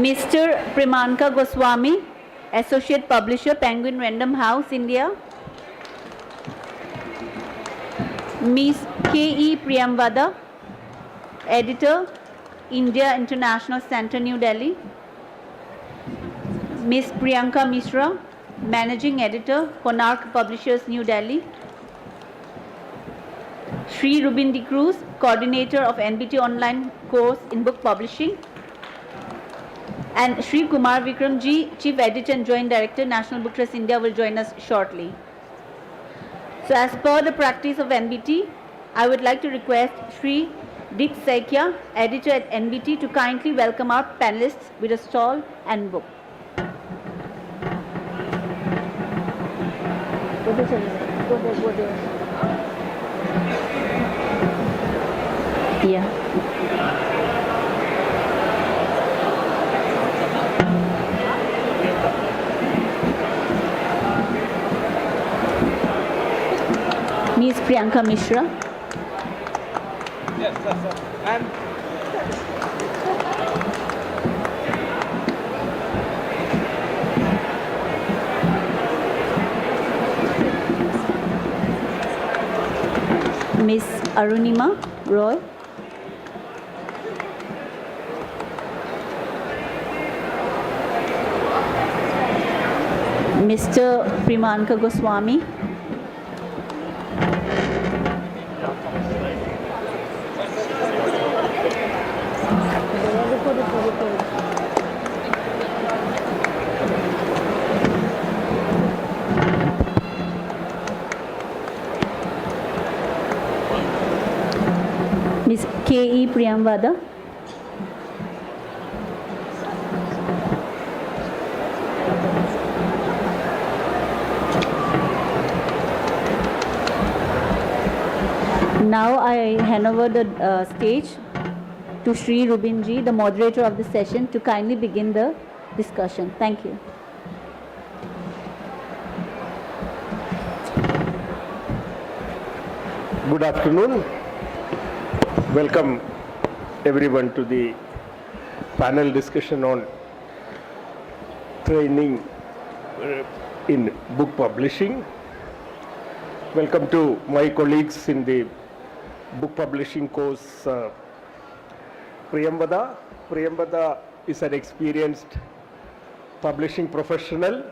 Mr. Primanka Goswami, Associate Publisher, Penguin Random House, India. Ms. K.E. Priyamvada, Editor, India International Center, New Delhi. Ms. Priyanka Mishra, Managing Editor, Konark Publishers, New Delhi. Shri Rubin D. Cruz, Coordinator of NBT Online Course in Book Publishing. And Shri Kumar Vikram Ji, Chief Editor and Joint Director, National Book Trust India, will join us shortly. So as per the practice of NBT, I would like to request Shri Dick Saikia, Editor at NBT, to kindly welcome our panelists with a stall and book. Yeah. Ms. Priyanka Mishra. Yes, sir. And Ms. Arunima Roy. Mr. Primanka Goswami. Ms. K.E. Priyamvada. Now I hand over the stage to Shri Rubin Ji, the moderator of the session, to kindly begin the discussion. Thank you. Good afternoon. Welcome everyone to the panel discussion on training in book publishing. Welcome to my colleagues in the book publishing course, Priyamvada. Priyamvada is an experienced publishing professional.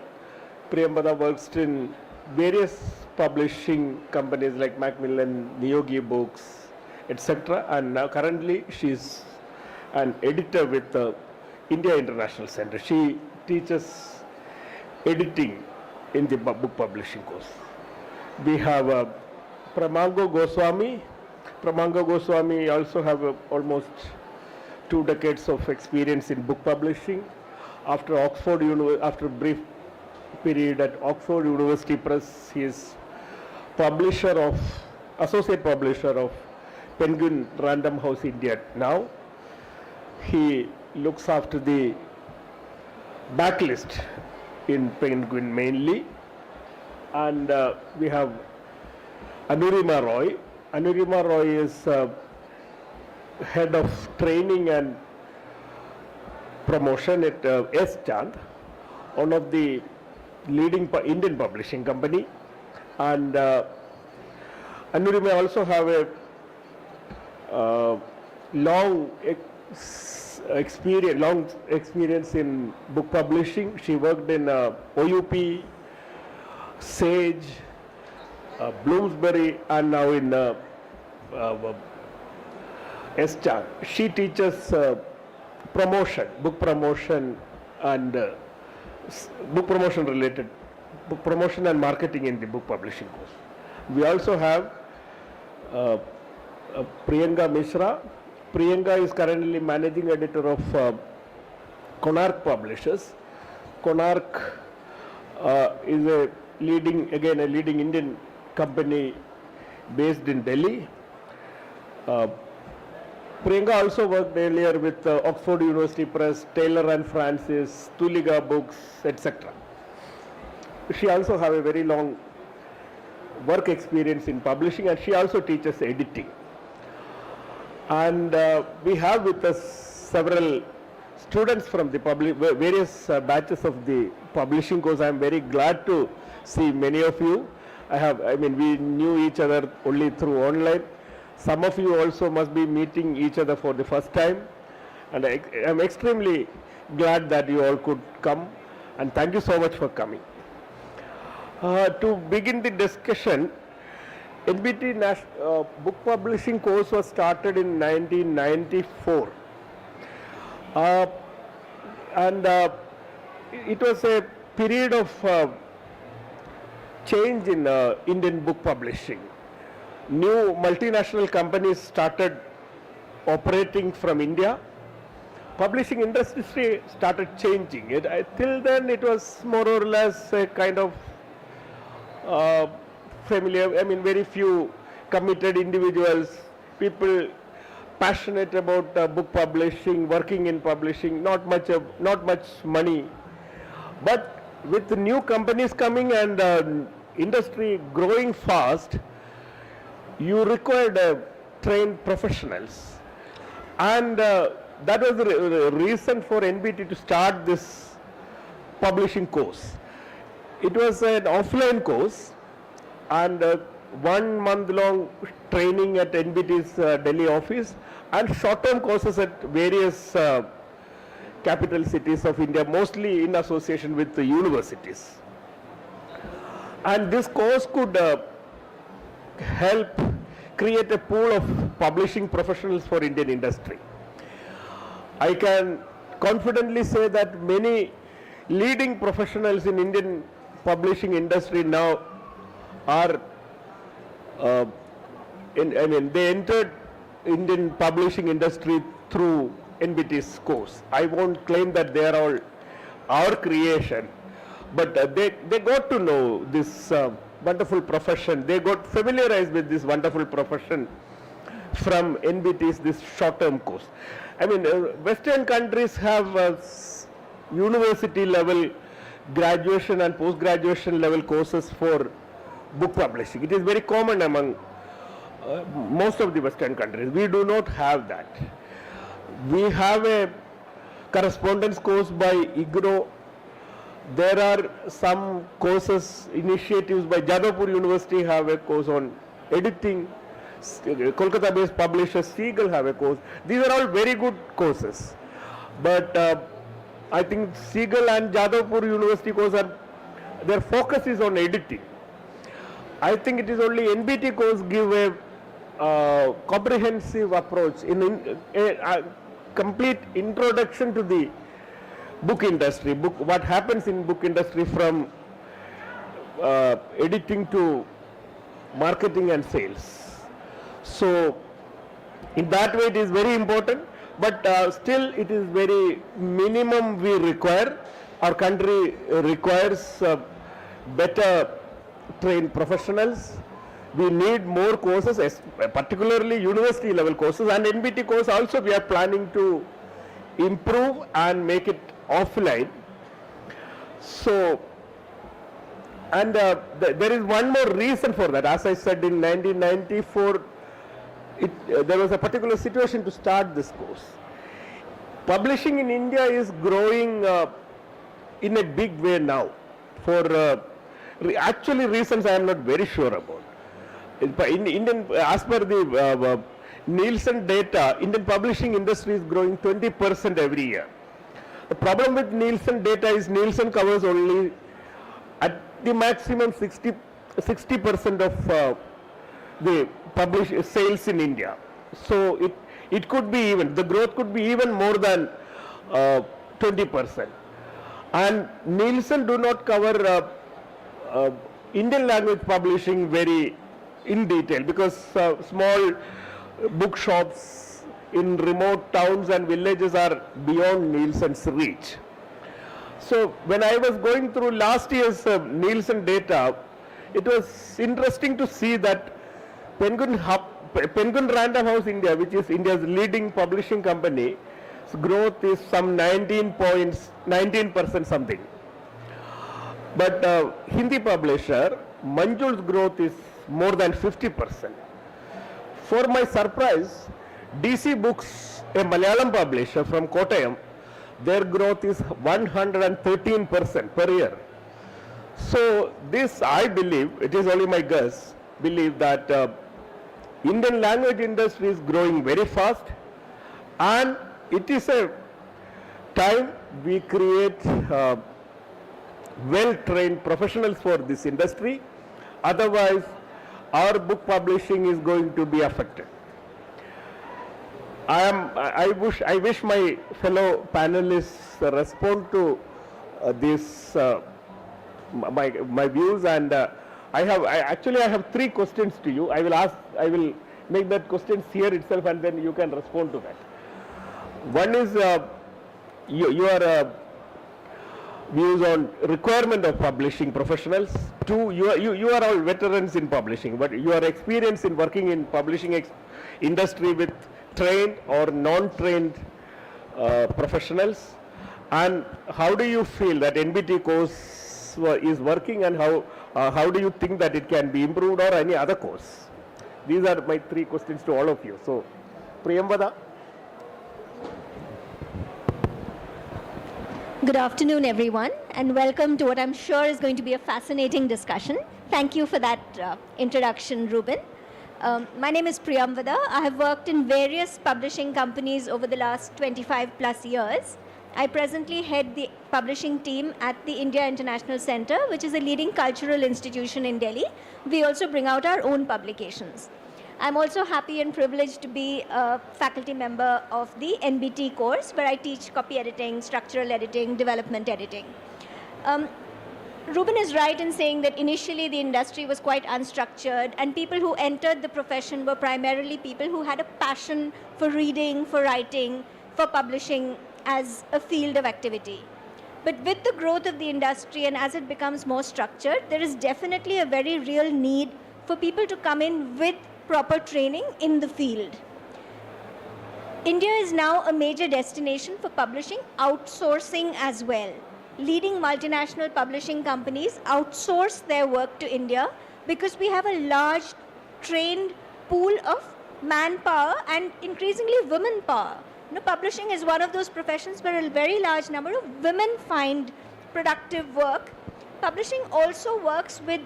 Priyamvada works in various publishing companies like Macmillan, Niyogi Books, etc. And now currently she is an editor with the India International Center. She teaches editing in the book publishing course. We have Pramango Goswami. Pramango Goswami also have almost 2 decades of experience in book publishing. After after a brief period at Oxford University Press, he is associate publisher of Penguin Random House India now. He looks after the backlist in Penguin mainly. And we have Anurima Roy. Anurima Roy is head of training and promotion at S. Chand, one of the leading Indian publishing company. And Anurima also have a long experience in book publishing. She worked in OUP, Sage, Bloomsbury, and now in S-Chan. She teaches promotion, book promotion and book promotion and marketing in the book publishing course. We also have Priyanka Mishra. Priyanka is currently managing editor of Konark Publishers. Konark is a leading Indian company based in Delhi. Priyanka also worked earlier with Oxford University Press, Taylor and Francis, Tuliga Books, etc. She also has a very long work experience in publishing, and she also teaches editing. And we have with us several students from the various batches of the publishing course. I am very glad to see many of you. We knew each other only through online. Some of you also must be meeting each other for the first time. And I am extremely glad that you all could come. And thank you so much for coming. To begin the discussion, NBT book publishing course was started in 1994. It was a period of change in Indian book publishing. New multinational companies started operating from India. Publishing industry started changing. Till then it was more or less a kind of familiar, very few committed individuals, people passionate about book publishing, working in publishing, not much money. But with the new companies coming and industry growing fast, you required trained professionals. And that was the reason for NBT to start this publishing course. It was an offline course, and 1 month long training at NBT's Delhi office, and short-term courses at various capital cities of India, mostly in association with the universities. And this course could help create a pool of publishing professionals for Indian industry. I can confidently say that many leading professionals in Indian publishing industry now are they entered Indian publishing industry through NBT's course. I won't claim that they are all our creation, but they got to know this wonderful profession. They got familiarized with this wonderful profession from NBT's this short-term course. Western countries have university level graduation and post-graduation level courses for book publishing. It is very common among most of the Western countries. We do not have that. We have a correspondence course by IGNOU. There are some courses, initiatives by Jadavpur University have a course on editing. Kolkata-based publisher Seagull have a course. These are all very good courses. But I think Seagull and Jadavpur University course their focus is on editing. I think it is only NBT course give a comprehensive approach in a complete introduction to the book industry, what happens in book industry from editing to marketing and sales. So in that way it is very important, but still it is very minimum we require. Our country requires better trained professionals. We need more courses, particularly university level courses, and NBT course also we are planning to improve and make it offline. So, and there is one more reason for that. As I said, in 1994, there was a particular situation to start this course. Publishing in India is growing in a big way now, for actually reasons I am not very sure about. As per the Nielsen data, Indian publishing industry is growing 20% every year. The problem with Nielsen data is Nielsen covers only at the maximum 60% of the published sales in India. So it could be even, the growth could be even more than 20%. And Nielsen do not cover Indian language publishing very in detail, because small bookshops in remote towns and villages are beyond Nielsen's reach. So when I was going through last year's Nielsen data, it was interesting to see that Penguin Random House India, which is India's leading publishing company, growth is some 19% something. But Hindi publisher Manjul's growth is more than 50%. For my surprise, DC Books, a Malayalam publisher from Kottayam, their growth is 113% per year. So this, I believe, it is only my guess, believe that Indian language industry is growing very fast, and it is a time we create well-trained professionals for this industry. Otherwise, our book publishing is going to be affected. I wish my fellow panelists respond to this my views, and I have three questions to you. I will make that questions here itself, and then you can respond to that. One is your views on requirement of publishing professionals. Two, you are all veterans in publishing, but your experience in working in publishing industry with trained or non-trained professionals, and how do you feel that NBT course is working, and how do you think that it can be improved, or any other course? These are my three questions to all of you. So, Priyambada. Good afternoon, everyone, and welcome to what I'm sure is going to be a fascinating discussion. Thank you for that introduction, Ruben. My name is Priyambada. I have worked in various publishing companies over the last 25 plus years. I presently head the publishing team at the India International Center, which is a leading cultural institution in Delhi. We also bring out our own publications. I'm also happy and privileged to be a faculty member of the NBT course, where I teach copy editing, structural editing, development editing. Ruben is right in saying that initially the industry was quite unstructured, and people who entered the profession were primarily people who had a passion for reading, for writing, for publishing as a field of activity. But with the growth of the industry and as it becomes more structured, there is definitely a very real need for people to come in with proper training in the field. India is now a major destination for publishing outsourcing as well. Leading multinational publishing companies outsource their work to India because we have a large trained pool of manpower and increasingly women power. You know, publishing is one of those professions where a very large number of women find productive work. Publishing also works with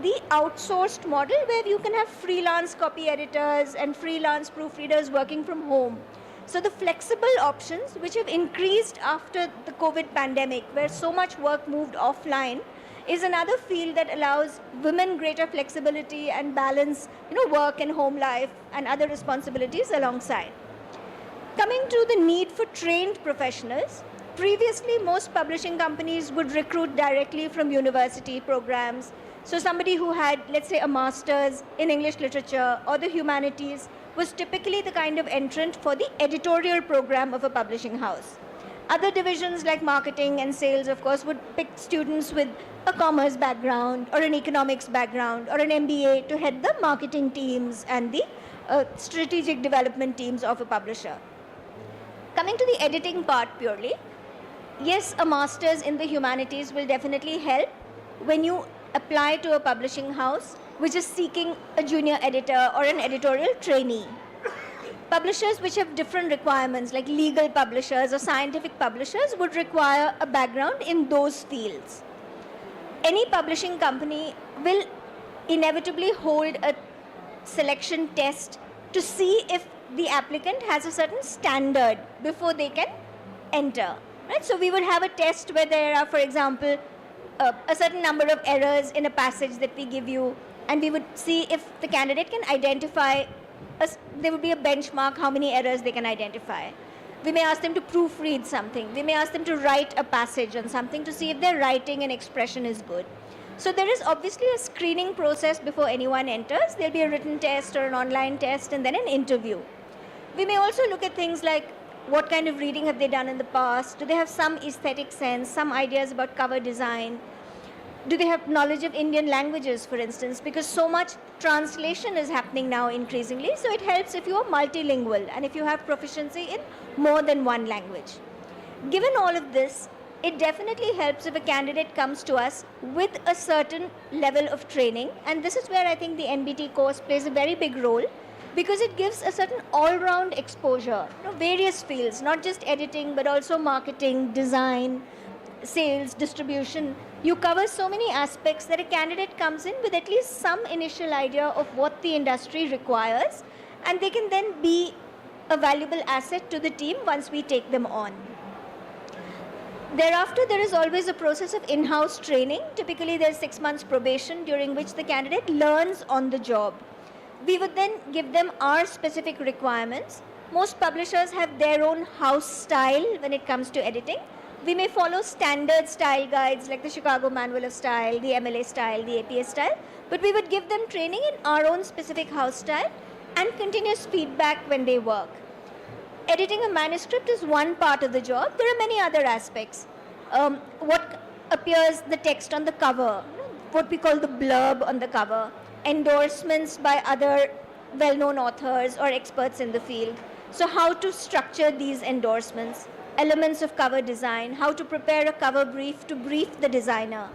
the outsourced model, where you can have freelance copy editors and freelance proofreaders working from home. So the flexible options, which have increased after the COVID pandemic, where so much work moved offline, is another field that allows women greater flexibility and balance, work and home life and other responsibilities alongside. Coming to the need for trained professionals, previously most publishing companies would recruit directly from university programs. So somebody who had, let's say, a master's in English literature or the humanities was typically the kind of entrant for the editorial program of a publishing house. Other divisions like marketing and sales, of course, would pick students with a commerce background or an economics background or an MBA to head the marketing teams and the strategic development teams of a publisher. Coming to the editing part purely, yes, a master's in the humanities will definitely help when you apply to a publishing house which is seeking a junior editor or an editorial trainee. Publishers which have different requirements, like legal publishers or scientific publishers, would require a background in those fields. Any publishing company will inevitably hold a selection test to see if the applicant has a certain standard before they can enter. Right? So we would have a test where there are, for example, a certain number of errors in a passage that we give you, and we would see if the candidate can identify, there would be a benchmark how many errors they can identify. We may ask them to proofread something. We may ask them to write a passage on something to see if their writing and expression is good. So there is obviously a screening process before anyone enters. There'll be a written test or an online test and then an interview. We may also look at things like what kind of reading have they done in the past? Do they have some aesthetic sense, some ideas about cover design? Do they have knowledge of Indian languages, for instance? Because so much translation is happening now increasingly, so it helps if you are multilingual and if you have proficiency in more than one language. Given all of this, it definitely helps if a candidate comes to us with a certain level of training, and this is where I think the NBT course plays a very big role, because it gives a certain all-round exposure, various fields, not just editing, but also marketing, design, sales, distribution. You cover so many aspects that a candidate comes in with at least some initial idea of what the industry requires, and they can then be a valuable asset to the team once we take them on. Thereafter, there is always a process of in-house training. Typically, there's 6 months probation during which the candidate learns on the job. We would then give them our specific requirements. Most publishers have their own house style when it comes to editing. We may follow standard style guides like the Chicago Manual of Style, the MLA style, the APA style, but we would give them training in our own specific house style and continuous feedback when they work. Editing a manuscript is one part of the job. There are many other aspects. What appears, the text on the cover, what we call the blurb on the cover, endorsements by other well-known authors or experts in the field. So how to structure these endorsements, elements of cover design, how to prepare a cover brief to brief the designer,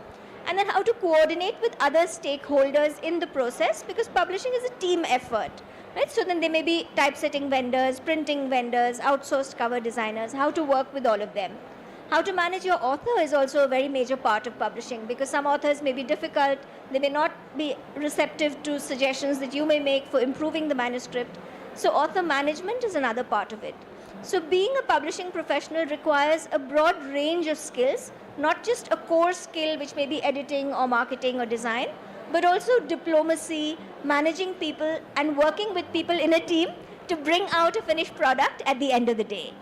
and then how to coordinate with other stakeholders in the process, because publishing is a team effort. Right? So then there may be typesetting vendors, printing vendors, outsourced cover designers, how to work with all of them. How to manage your author is also a very major part of publishing, because some authors may be difficult, they may not be receptive to suggestions that you may make for improving the manuscript. So author management is another part of it. So being a publishing professional requires a broad range of skills, not just a core skill which may be editing or marketing or design, but also diplomacy, managing people, and working with people in a team to bring out a finished product at the end of the day.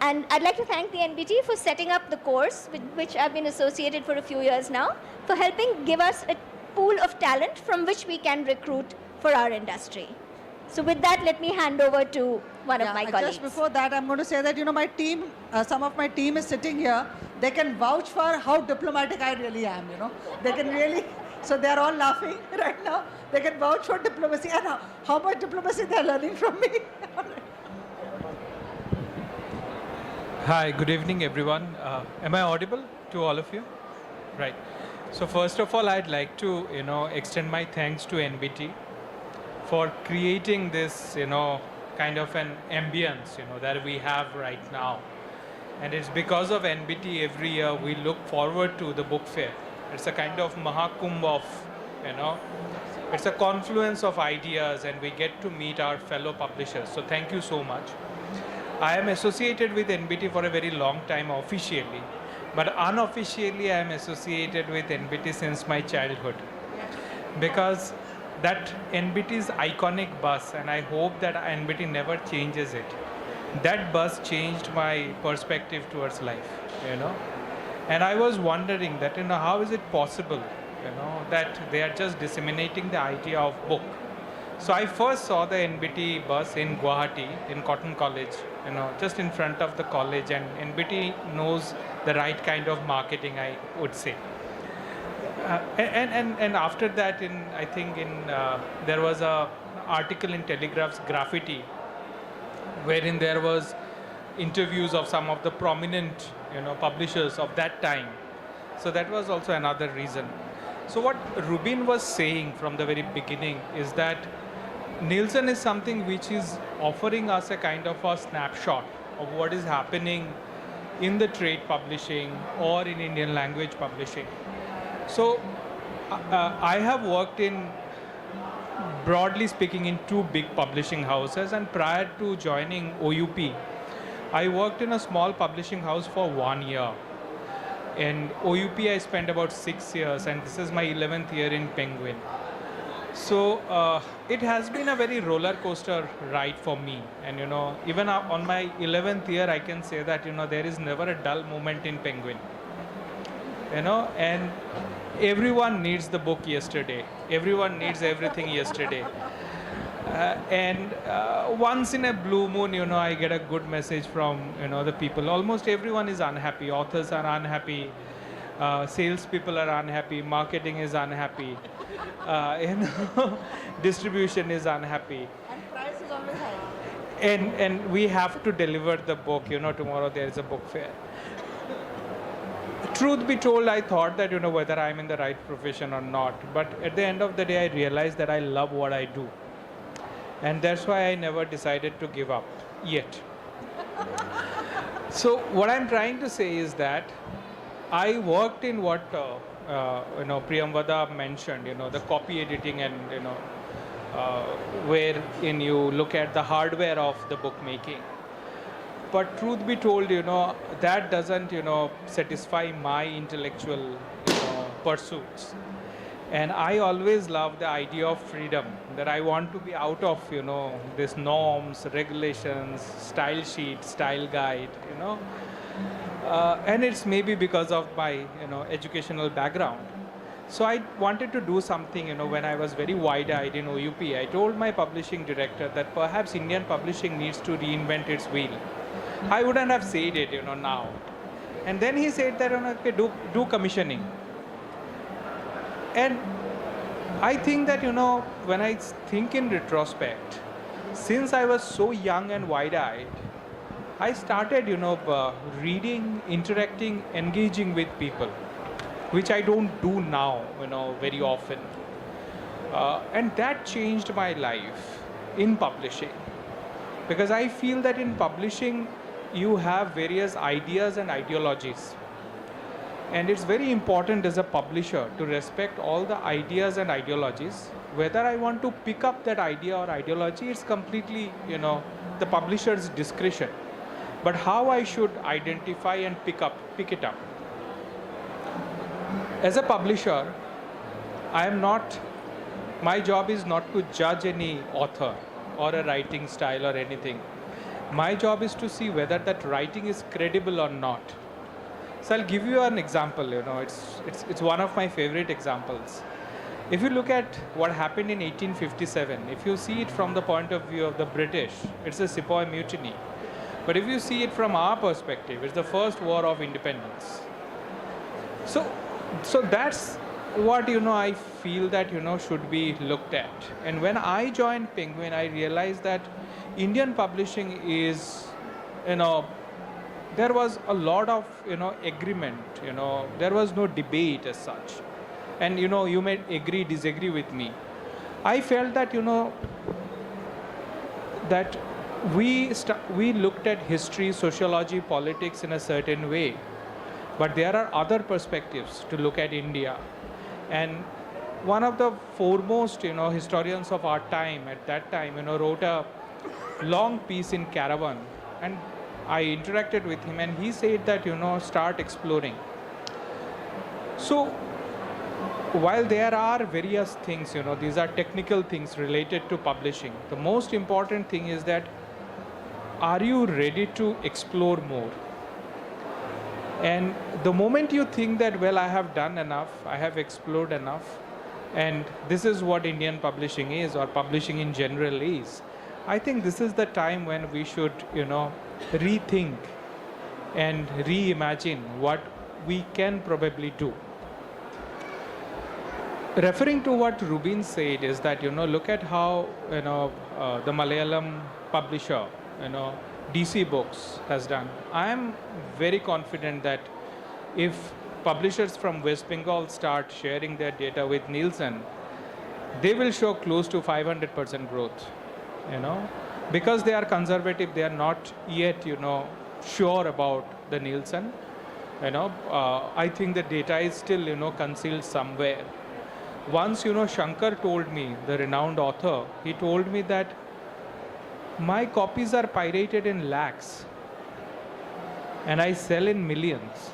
And I'd like to thank the NBT for setting up the course, with which I've been associated for a few years now, for helping give us a pool of talent from which we can recruit for our industry. So with that, let me hand over to one of my colleagues. Just before that, I'm going to say that, my team, some of my team is sitting here. They can vouch for how diplomatic I really am, They can really, so they're all laughing right now. They can vouch for diplomacy and how much diplomacy they're learning from me. Hi, good evening, everyone. Am I audible to all of you? Right. So first of all, I'd like to, extend my thanks to NBT for creating this, kind of an ambience, that we have right now. And it's because of NBT every year we look forward to the book fair. It's a kind of Mahakumbh of, it's a confluence of ideas, and we get to meet our fellow publishers. So thank you so much. I am associated with NBT for a very long time officially, but unofficially I am associated with NBT since my childhood, because that NBT's iconic bus, and I hope that NBT never changes it, that bus changed my perspective towards life, and I was wondering that, how is it possible, that they are just disseminating the idea of book. So I first saw the NBT bus in Guwahati, in Cotton College, just in front of the college, and NBT knows the right kind of marketing, I would say. And after that, I think there was a article in Telegraph's Graffiti, wherein there was interviews of some of the prominent, publishers of that time. So that was also another reason. So what Rubin was saying from the very beginning is that Nielsen is something which is offering us a kind of a snapshot of what is happening in the trade publishing or in Indian language publishing. So I have worked in, broadly speaking, in 2 big publishing houses, and prior to joining OUP, I worked in a small publishing house for 1 year. In OUP I spent about 6 years, and this is my 11th year in Penguin. So it has been a very roller coaster ride for me, and even on my 11th year I can say that there is never a dull moment in Penguin, and everyone needs the book yesterday, everyone needs everything yesterday, and once in a blue moon I get a good message from the people. Almost everyone is unhappy, authors are unhappy, salespeople are unhappy, marketing is unhappy, distribution is unhappy. And price is always high. And we have to deliver the book, tomorrow there is a book fair. Truth be told, I thought that, whether I'm in the right profession or not, but at the end of the day, I realized that I love what I do. And that's why I never decided to give up yet. So what I'm trying to say is that I worked in what Priyamvada mentioned, the copy editing and wherein you look at the hardware of the bookmaking. But truth be told, that doesn't satisfy my intellectual pursuits. And I always love the idea of freedom, that I want to be out of these norms, regulations, style sheet, style guide, and it's maybe because of my educational background. So I wanted to do something, when I was very wide-eyed in OUP, I told my publishing director that perhaps Indian publishing needs to reinvent its wheel. I wouldn't have said it, now. And then he said that, okay, do commissioning. And I think that, when I think in retrospect, since I was so young and wide-eyed, I started, reading, interacting, engaging with people, which I don't do now, very often. And that changed my life in publishing. Because I feel that in publishing, you have various ideas and ideologies. And it's very important as a publisher to respect all the ideas and ideologies. Whether I want to pick up that idea or ideology, it's completely, the publisher's discretion. But how I should identify and pick it up. As a publisher, my job is not to judge any author or a writing style or anything. My job is to see whether that writing is credible or not. So I'll give you an example, it's one of my favorite examples. If you look at what happened in 1857, if you see it from the point of view of the British, it's a Sepoy Mutiny. But if you see it from our perspective, it's the first war of independence. So that's what, I feel that, should be looked at. And when I joined Penguin, I realized that Indian publishing is, there was a lot of, agreement, there was no debate as such. And, you may agree, disagree with me. I felt that, that we looked at history, sociology, politics in a certain way. But there are other perspectives to look at India. And one of the foremost, historians of our time at that time, wrote a long piece in Caravan. And I interacted with him and he said that, start exploring. So while there are various things, these are technical things related to publishing, the most important thing is that, are you ready to explore more? And the moment you think that, well, I have done enough, I have explored enough, and this is what Indian publishing is, or publishing in general is, I think this is the time when we should, rethink and reimagine what we can probably do. Referring to what Rubin said is that, look at how, the Malayalam publisher, DC Books has done. I am very confident that if publishers from West Bengal start sharing their data with Nielsen, they will show close to 500% growth, because they are conservative, they are not yet, sure about the Nielsen. I think the data is still, concealed somewhere. Once, Shankar told me, the renowned author, he told me that my copies are pirated in lakhs and I sell in millions.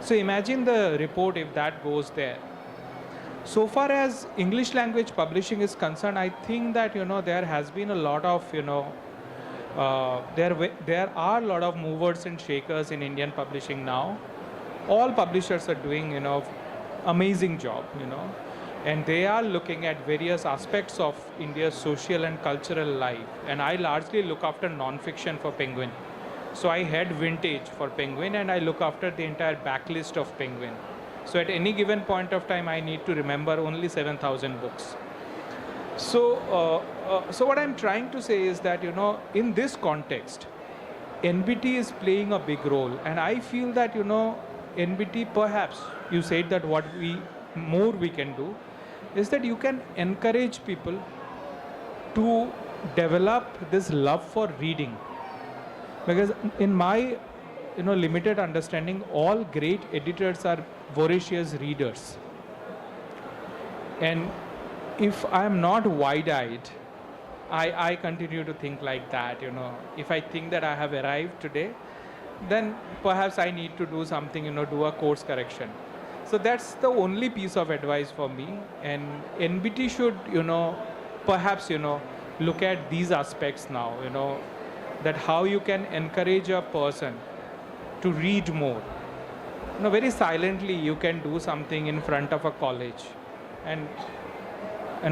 So imagine the report if that goes there. So far as English language publishing is concerned, I think that, there has been a lot of, there are a lot of movers and shakers in Indian publishing now. All publishers are doing, amazing job, and they are looking at various aspects of India's social and cultural life. And I largely look after non-fiction for Penguin. So I head vintage for Penguin and I look after the entire backlist of Penguin. So at any given point of time, I need to remember only 7,000 books. So, so what I'm trying to say is that, in this context, NBT is playing a big role. And I feel that, NBT, perhaps, you said that what more we can do is that you can encourage people to develop this love for reading. Because in my limited understanding, all great editors are voracious readers. And if I'm not wide-eyed, I continue to think like that, If I think that I have arrived today, then perhaps I need to do something, do a course correction. So that's the only piece of advice for me. And NBT should, perhaps, look at these aspects now, that how you can encourage a person to read more. Very silently you can do something in front of a college. And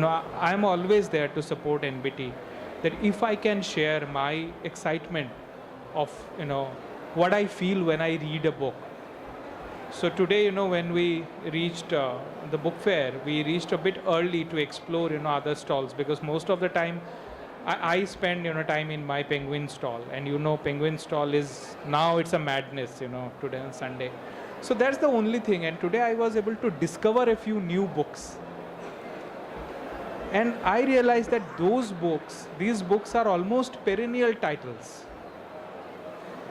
I'm always there to support NBT, that if I can share my excitement of, what I feel when I read a book. So today, when we reached the book fair, we reached a bit early to explore, other stalls, because most of the time I spend, time in my Penguin stall, and Penguin stall is, now it's a madness, today on Sunday. So that's the only thing. And today I was able to discover a few new books. And I realized that these books are almost perennial titles.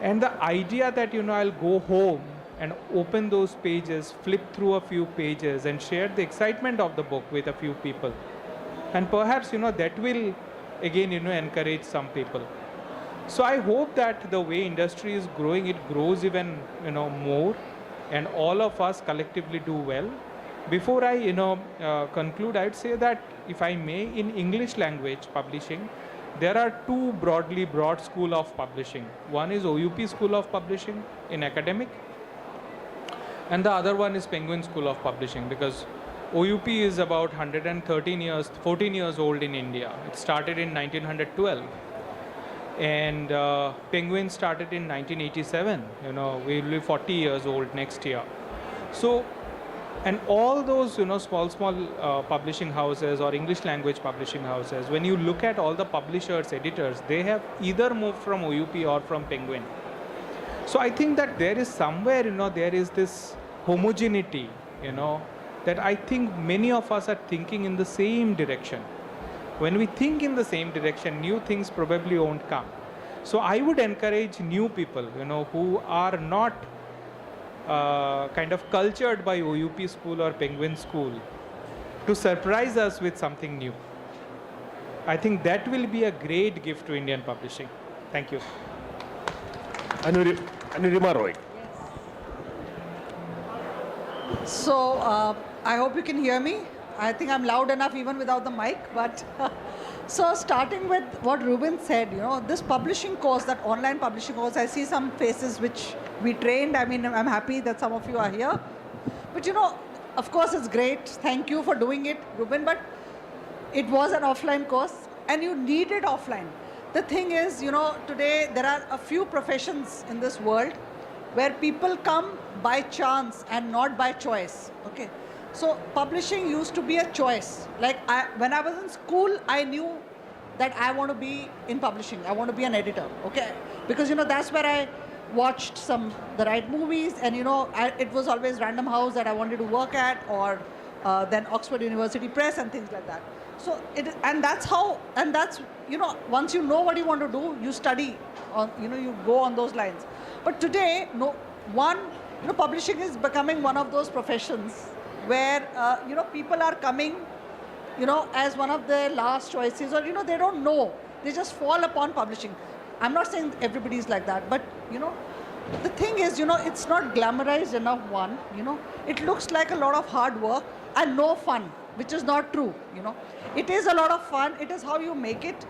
And the idea that, I'll go home and open those pages, flip through a few pages and share the excitement of the book with a few people. And perhaps, that will again, encourage some people. So I hope that the way industry is growing, it grows even, more, and all of us collectively do well. Before I, conclude, I'd say that if I may, in English language publishing, there are two broad school of publishing. One is OUP School of Publishing in academic, and the other one is Penguin School of Publishing, because OUP is about 14 years old in India. It started in 1912. And Penguin started in 1987. We will be 40 years old next year. So, and all those, small publishing houses or English language publishing houses, when you look at all the publishers, editors, they have either moved from OUP or from Penguin. So I think that there is somewhere, there is this homogeneity, that I think many of us are thinking in the same direction. When we think in the same direction, new things probably won't come. So I would encourage new people, who are not kind of cultured by OUP school or Penguin school, to surprise us with something new. I think that will be a great gift to Indian publishing. Thank you. Anirima Roy. So I hope you can hear me. I think I'm loud enough even without the mic. But so starting with what Ruben said, this publishing course, that online publishing course, I see some faces which we trained. I mean, I'm happy that some of you are here. But of course it's great. Thank you for doing it, Ruben. But it was an offline course and you need it offline. The thing is, today there are a few professions in this world where people come by chance and not by choice. Okay. So publishing used to be a choice. Like when I was in school, I knew that I want to be in publishing. I want to be an editor. Okay. Because, that's where I watched the right movies, and, it was always Random House that I wanted to work at, or then Oxford University Press and things like that. So that's once you know what you want to do, you study on, you go on those lines. But today, publishing is becoming one of those professions where, people are coming, as one of their last choices, or, they don't know. They just fall upon publishing. I'm not saying everybody's like that, but, the thing is, it's not glamorized enough, one, it looks like a lot of hard work and no fun, which is not true, It is a lot of fun. It is how you make it.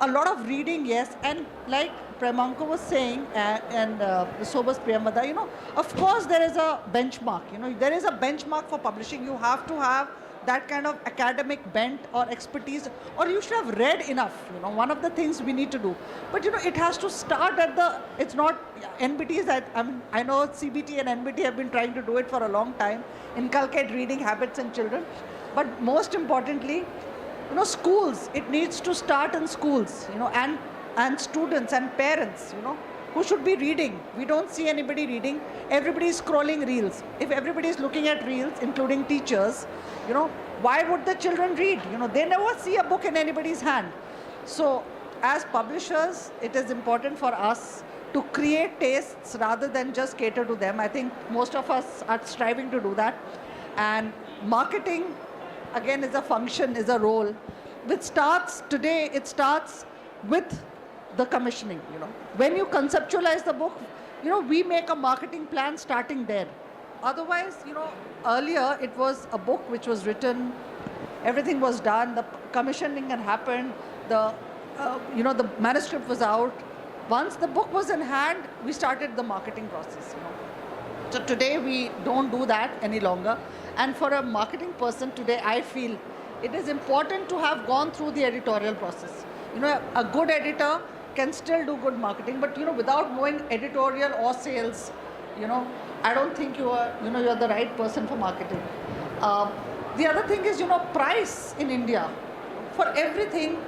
A lot of reading, yes, and like Premanko was saying, and so was Priyamada, of course there is a benchmark, there is a benchmark for publishing. You have to have that kind of academic bent or expertise, or you should have read enough, one of the things we need to do. But, it has to start at it's not, NBT is that, I know CBT and NBT have been trying to do it for a long time, inculcate reading habits in children. But most importantly, schools, it needs to start in schools, and students and parents, who should be reading. We don't see anybody reading. Everybody is scrolling reels. If everybody is looking at reels, including teachers, why would the children read? They never see a book in anybody's hand. So as publishers, it is important for us to create tastes rather than just cater to them. I think most of us are striving to do that. And marketing, again, is a function, is a role, which starts today, it starts with the commissioning, you know. When you conceptualize the book, you know, we make a marketing plan starting there. Otherwise, you know, earlier it was a book which was written, everything was done, the commissioning had happened, the the manuscript was out. Once the book was in hand, we started the marketing process, you know. So today we don't do that any longer. And for a marketing person today, I feel it is important to have gone through the editorial process. You know, a good editor can still do good marketing, but you know, without knowing editorial or sales, you know, I don't think you're the right person for marketing. The other thing is, you know, price in India for everything.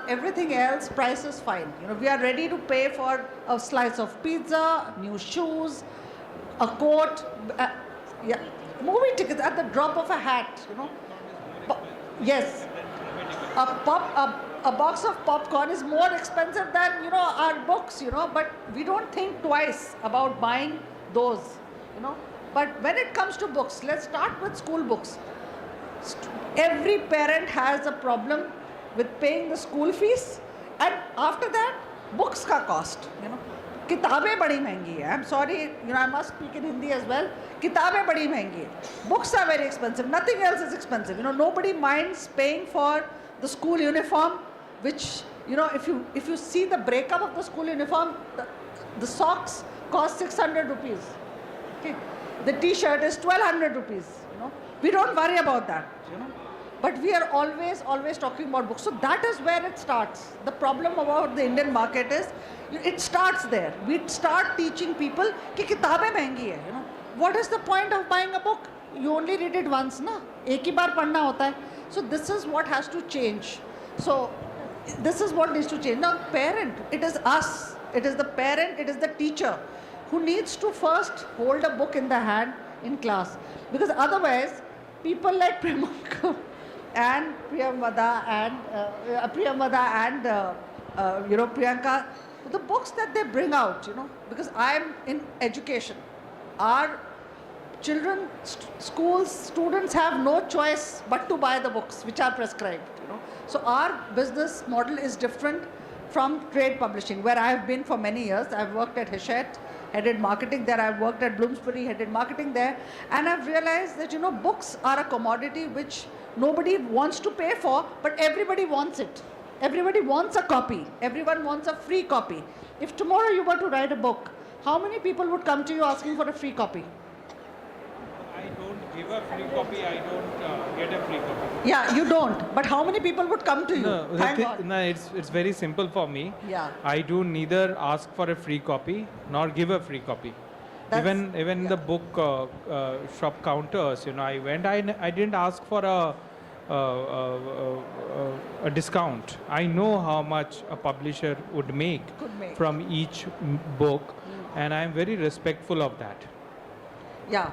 Everything else, price is fine. You know, we are ready to pay for a slice of pizza, new shoes, a coat, movie tickets at the drop of a hat. You know, yes, a box of popcorn is more expensive than, you know, our books. You know, but we don't think twice about buying those. You know, but when it comes to books, let's start with school books. Every parent has a problem with paying the school fees, and after that, books ka cost. You know, किताबें बड़ी महंगी है. I'm sorry, you know, I must speak in Hindi as well. किताबें बड़ी महंगी है. Books are very expensive. Nothing else is expensive. You know, nobody minds paying for the school uniform, which, you know, if you see the breakup of the school uniform, the socks cost 600 rupees. Okay, the T-shirt is 1200 rupees. You know, we don't worry about that. You know. But we are always talking about books. So that is where it starts. The problem about the Indian market is, it starts there. We start teaching people कि किताबें महंगी है. You know, what is the point of buying a book? You only read it once, ना? एक ही बार पढ़ना होता है. So this is what has to change. So this is what needs to change. Now, parent, it is us. It is the parent. It is the teacher who needs to first hold a book in the hand in class, because otherwise, people like Premanka and Priyamvada and Priyanka, the books that they bring out, you know, because I am in education, our children, schools, students have no choice but to buy the books which are prescribed, you know. So our business model is different from trade publishing, where I have been for many years. I've worked at Hachette, headed marketing there. I've worked at Bloomsbury, headed marketing there. And I've realized that, you know, books are a commodity which nobody wants to pay for, but everybody wants it. Everybody wants a copy. Everyone wants a free copy. If tomorrow you were to write a book, how many people would come to you asking for a free copy? I don't give a free copy. I don't get a free copy. Yeah, you don't. But how many people would come to you? No, Thank God. no, it's very simple for me. Yeah. I do neither ask for a free copy nor give a free copy. Even the book shop counters, you know, I went. I didn't ask for a discount. I know how much a publisher would make from each book, and I am very respectful of that. Yeah,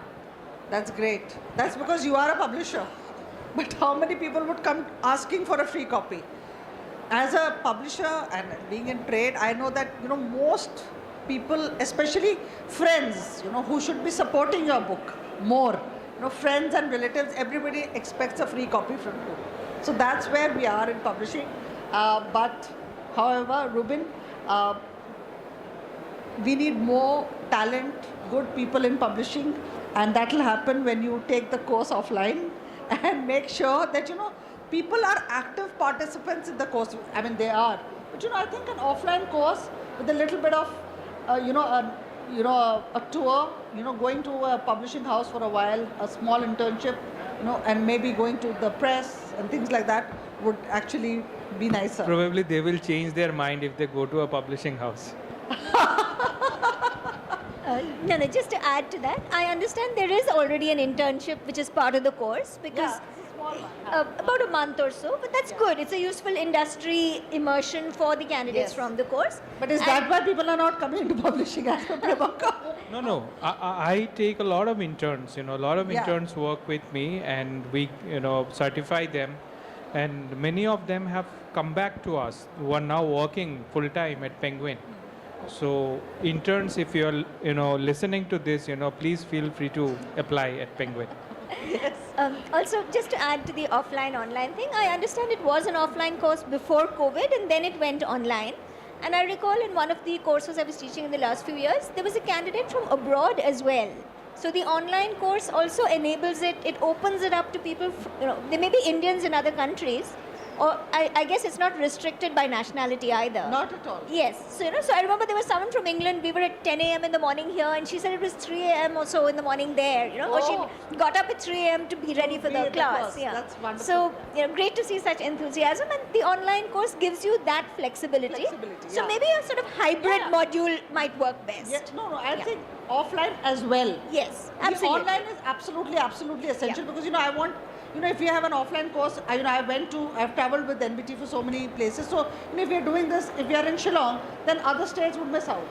that's great. That's because you are a publisher. But how many people would come asking for a free copy? As a publisher and being in trade, I know that, you know, most people, especially friends, you know, who should be supporting your book more, you know, friends and relatives, everybody expects a free copy from you. So that's where we are in publishing. But however, Rubin, we need more talent, good people in publishing, and that will happen when you take the course offline and make sure that, you know, people are active participants in the course. I mean, they are. But, you know, I think an offline course with a little bit of, a tour, you know, going to a publishing house for a while, a small internship, you know, and maybe going to the press and things like that would actually be nicer. Probably they will change their mind if they go to a publishing house. No, just to add to that, I understand there is already an internship which is part of the course, because about a month or so, but that's good. It's a useful industry immersion for the candidates from the course. But is that why people are not coming into publishing as per Prabhakar? No. I take a lot of interns. You know, a lot of interns work with me, and we, you know, certify them. and many of them have come back to us who are now working full time at Penguin. So interns, if you're listening to this, please feel free to apply at Penguin. Also, just to add to the offline-online thing, I understand it was an offline course before COVID and then it went online. And I recall in one of the courses I was teaching in the last few years, there was a candidate from abroad as well. So the online course also enables it, it opens it up to people, they may be Indians in other countries, or I guess it's not restricted by nationality either. Not at all. Yes. So, so I remember there was someone from England, we were at 10 a.m. in the morning here, and she said it was 3 a.m. or so in the morning there, or she got up at 3 a.m. to be ready for the class. Yeah. That's wonderful. So, great to see such enthusiasm, and the online course gives you that flexibility. So yeah. maybe a sort of hybrid module might work best. Yeah, no, I think offline as well. Yes, The absolutely. online is absolutely essential because I want, if you have an offline course, I've traveled with NBT for so many places. So if we are doing this, if we are in Shillong, then other states would miss out.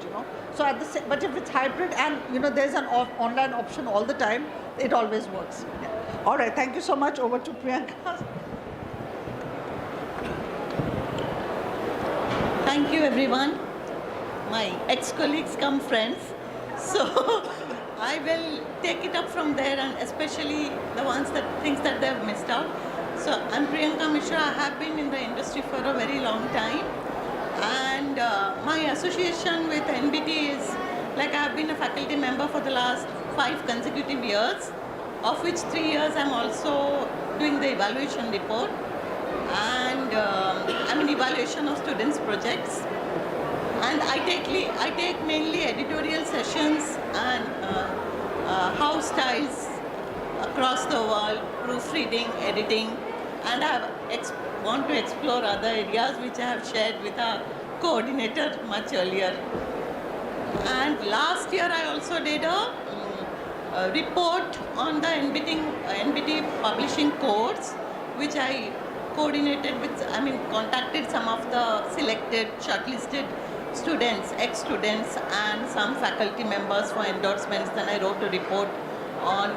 So but if it's hybrid and there's an online option all the time, it always works. Yeah. All right, thank you so much. Over to Priyanka. Thank you, everyone. My ex-colleagues come friends. So I will take it up from there, and especially the things that they have missed out. So I'm Priyanka Mishra. I have been in the industry for a very long time, and my association with NBT is I have been a faculty member for the last 5 consecutive years, of which 3 years I'm also doing the evaluation report, and I'm an evaluation of students' projects. And I take mainly editorial sessions and house styles across the world, proofreading, editing, and I want to explore other areas which I have shared with our coordinator much earlier. And last year I also did a report on the NBT publishing course, which I coordinated with, contacted some of the selected, shortlisted students, ex-students, and some faculty members for endorsements. Then I wrote a report on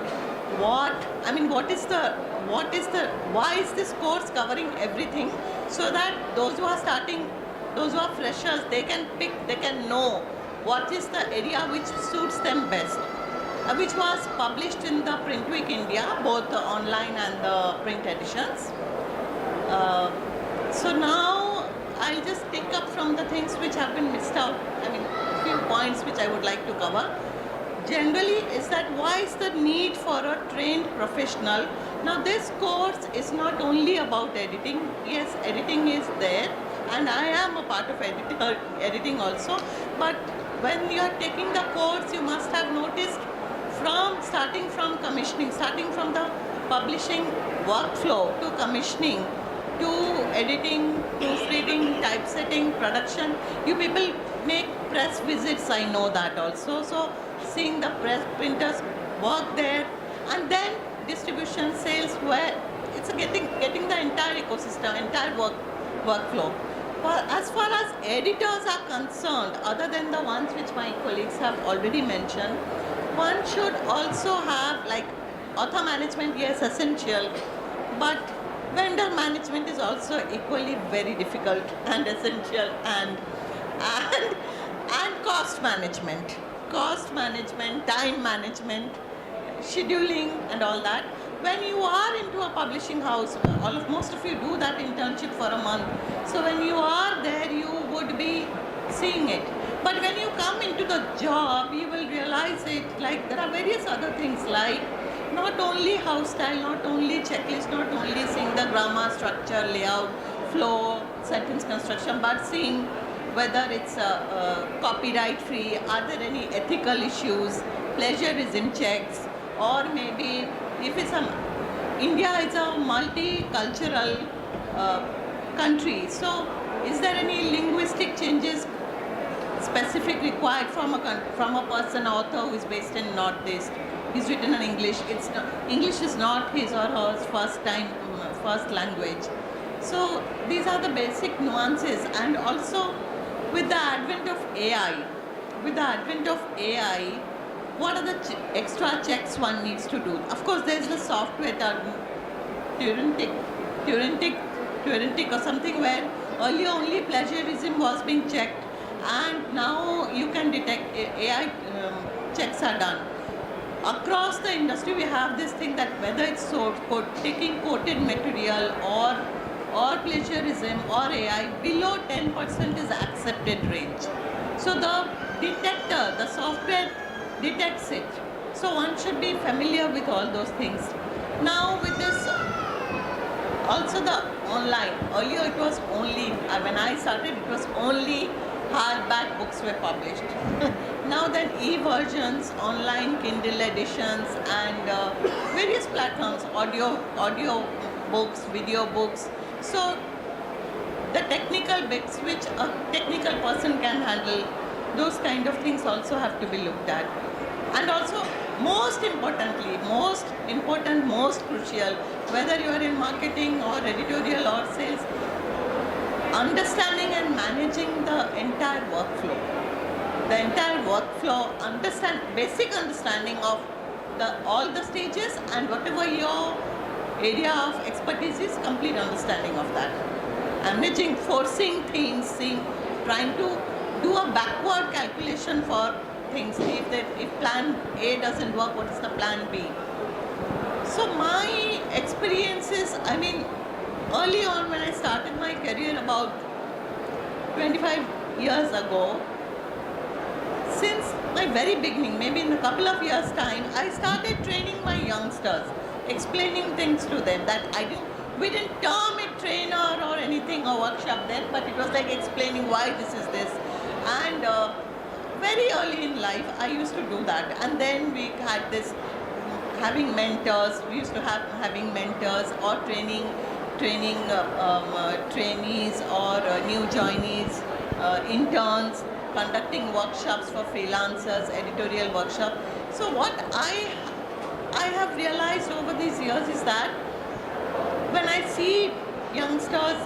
why is this course covering everything, so that those who are freshers, they can know what is the area which suits them best, which was published in the Print Week India, both the online and the print editions. So now I'll just pick up from the things which have been missed out. A few points which I would like to cover. Generally, is that why is the need for a trained professional? Now, this course is not only about editing. Yes, editing is there, and I am a part of editing also. But when you are taking the course, you must have noticed starting from commissioning, starting from the publishing workflow to commissioning, to editing, proofreading, typesetting, production. You people make press visits, I know that also. So seeing the printers work there, and then distribution, sales, where it's getting the entire ecosystem, entire workflow. But as far as editors are concerned, other than the ones which my colleagues have already mentioned, one should also have author management, yes, essential, but vendor management is also equally very difficult and essential, and cost management, time management, scheduling, and all that. When you are into a publishing house, most of you do that internship for a month. So when you are there, you would be seeing it. But when you come into the job, you will realize it. There are various other things not only house style, not only checklist, not only seeing the grammar, structure, layout, flow, sentence construction, but seeing whether it's copyright free, are there any ethical issues, plagiarism checks, or maybe if it's India is a multicultural country, so is there any linguistic changes specific required from a person, author who is based in Northeast? He's written in English. English is not his or her first language. So these are the basic nuances, and also with the advent of AI, what are the extra checks one needs to do? Of course, there is the software, Turing theoretic or something where earlier only plagiarism was being checked, and now you can detect AI checks are done. Across the industry, we have this thing that whether it's taking quoted material or plagiarism or AI, below 10% is accepted range. So the detector, the software detects it. So one should be familiar with all those things. Now with this, also the online. Earlier it was only, when I started, it was only hardback books were published. Now then e-versions, online Kindle editions and various platforms, audio books, video books. So the technical bits which a technical person can handle, those kind of things also have to be looked at. And also most importantly, most important, most crucial, whether you are in marketing or editorial or sales, understanding and managing the entire workflow. The entire workflow, basic understanding of all the stages, and whatever your area of expertise is, complete understanding of that. Managing, forcing things, trying to do a backward calculation for things. If plan A doesn't work, what is the plan B? So my experiences, I mean, early on when I started my career about 25 years ago, since my very beginning, maybe in a couple of years' time, I started training my youngsters, explaining things to them that we didn't term it trainer or anything or workshop then, but it was like explaining why this is this. And very early in life, I used to do that. And then we had this having mentors. We used to having mentors or training trainees or new joinees, interns, conducting workshops for freelancers, editorial workshop. So what I have realized over these years is that when I see youngsters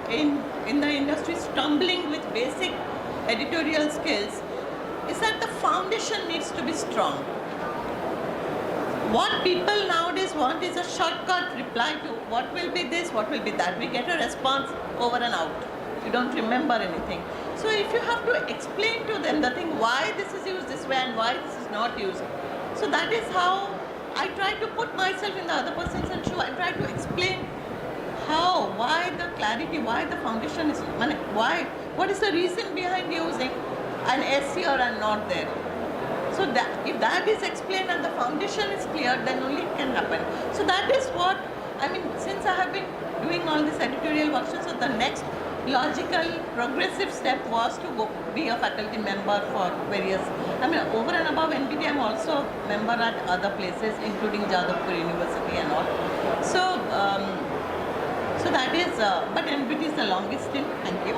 in the industry stumbling with basic editorial skills, is that the foundation needs to be strong. What people nowadays want is a shortcut reply to what will be this, what will be that. We get a response over and out. You don't remember anything. So if you have to explain to them the thing, why this is used this way and why this is not used. So that is how I try to put myself in the other person's shoe. I try to explain why the clarity, why the foundation is, what is the reason behind using an S here and not there. So that if that is explained and the foundation is clear, then only it can happen. So that is what, I mean, since I have been doing all this editorial workshops, so the next logical progressive step was to be a faculty member for various, I mean, over and above NBT, I'm also a member at other places, including Jadavpur University and all. So, so that is, but NBT is the longest stint. Thank you.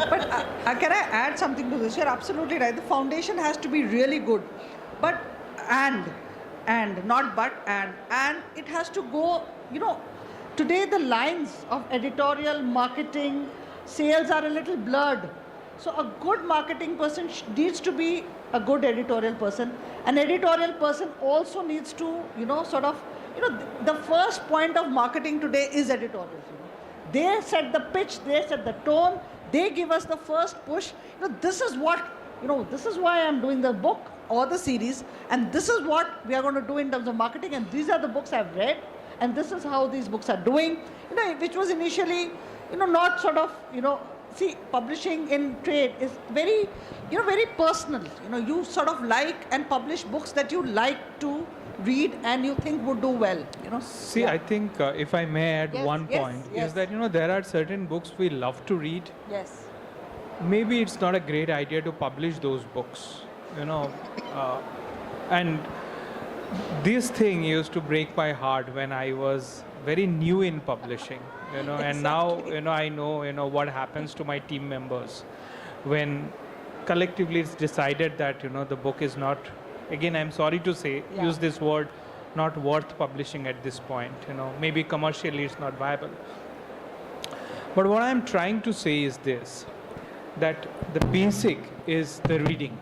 But can I add something to this? You're absolutely right. The foundation has to be really good. But, not but, and it has to go, today the lines of editorial, marketing, sales are a little blurred. So a good marketing person needs to be a good editorial person. An editorial person also needs to, the first point of marketing today is editorials. They set the pitch, they set the tone, they give us the first push. This is what, this is why I'm doing the book or the series, and this is what we are going to do in terms of marketing, and these are the books I've read, and this is how these books are doing, which was initially, not sort of, see, publishing in trade is very, very personal. You sort of like and publish books that you like to read and you think would do well. See, yeah. I think if I may add one point, is that, there are certain books we love to read. Yes. Maybe it's not a great idea to publish those books, and this thing used to break my heart when I was very new in publishing, Exactly. And now, I know, what happens to my team members when collectively it's decided that, the book is not, again, I'm sorry to say, use this word, not worth publishing at this point, maybe commercially it's not viable. But what I'm trying to say is this, that the basic is the reading,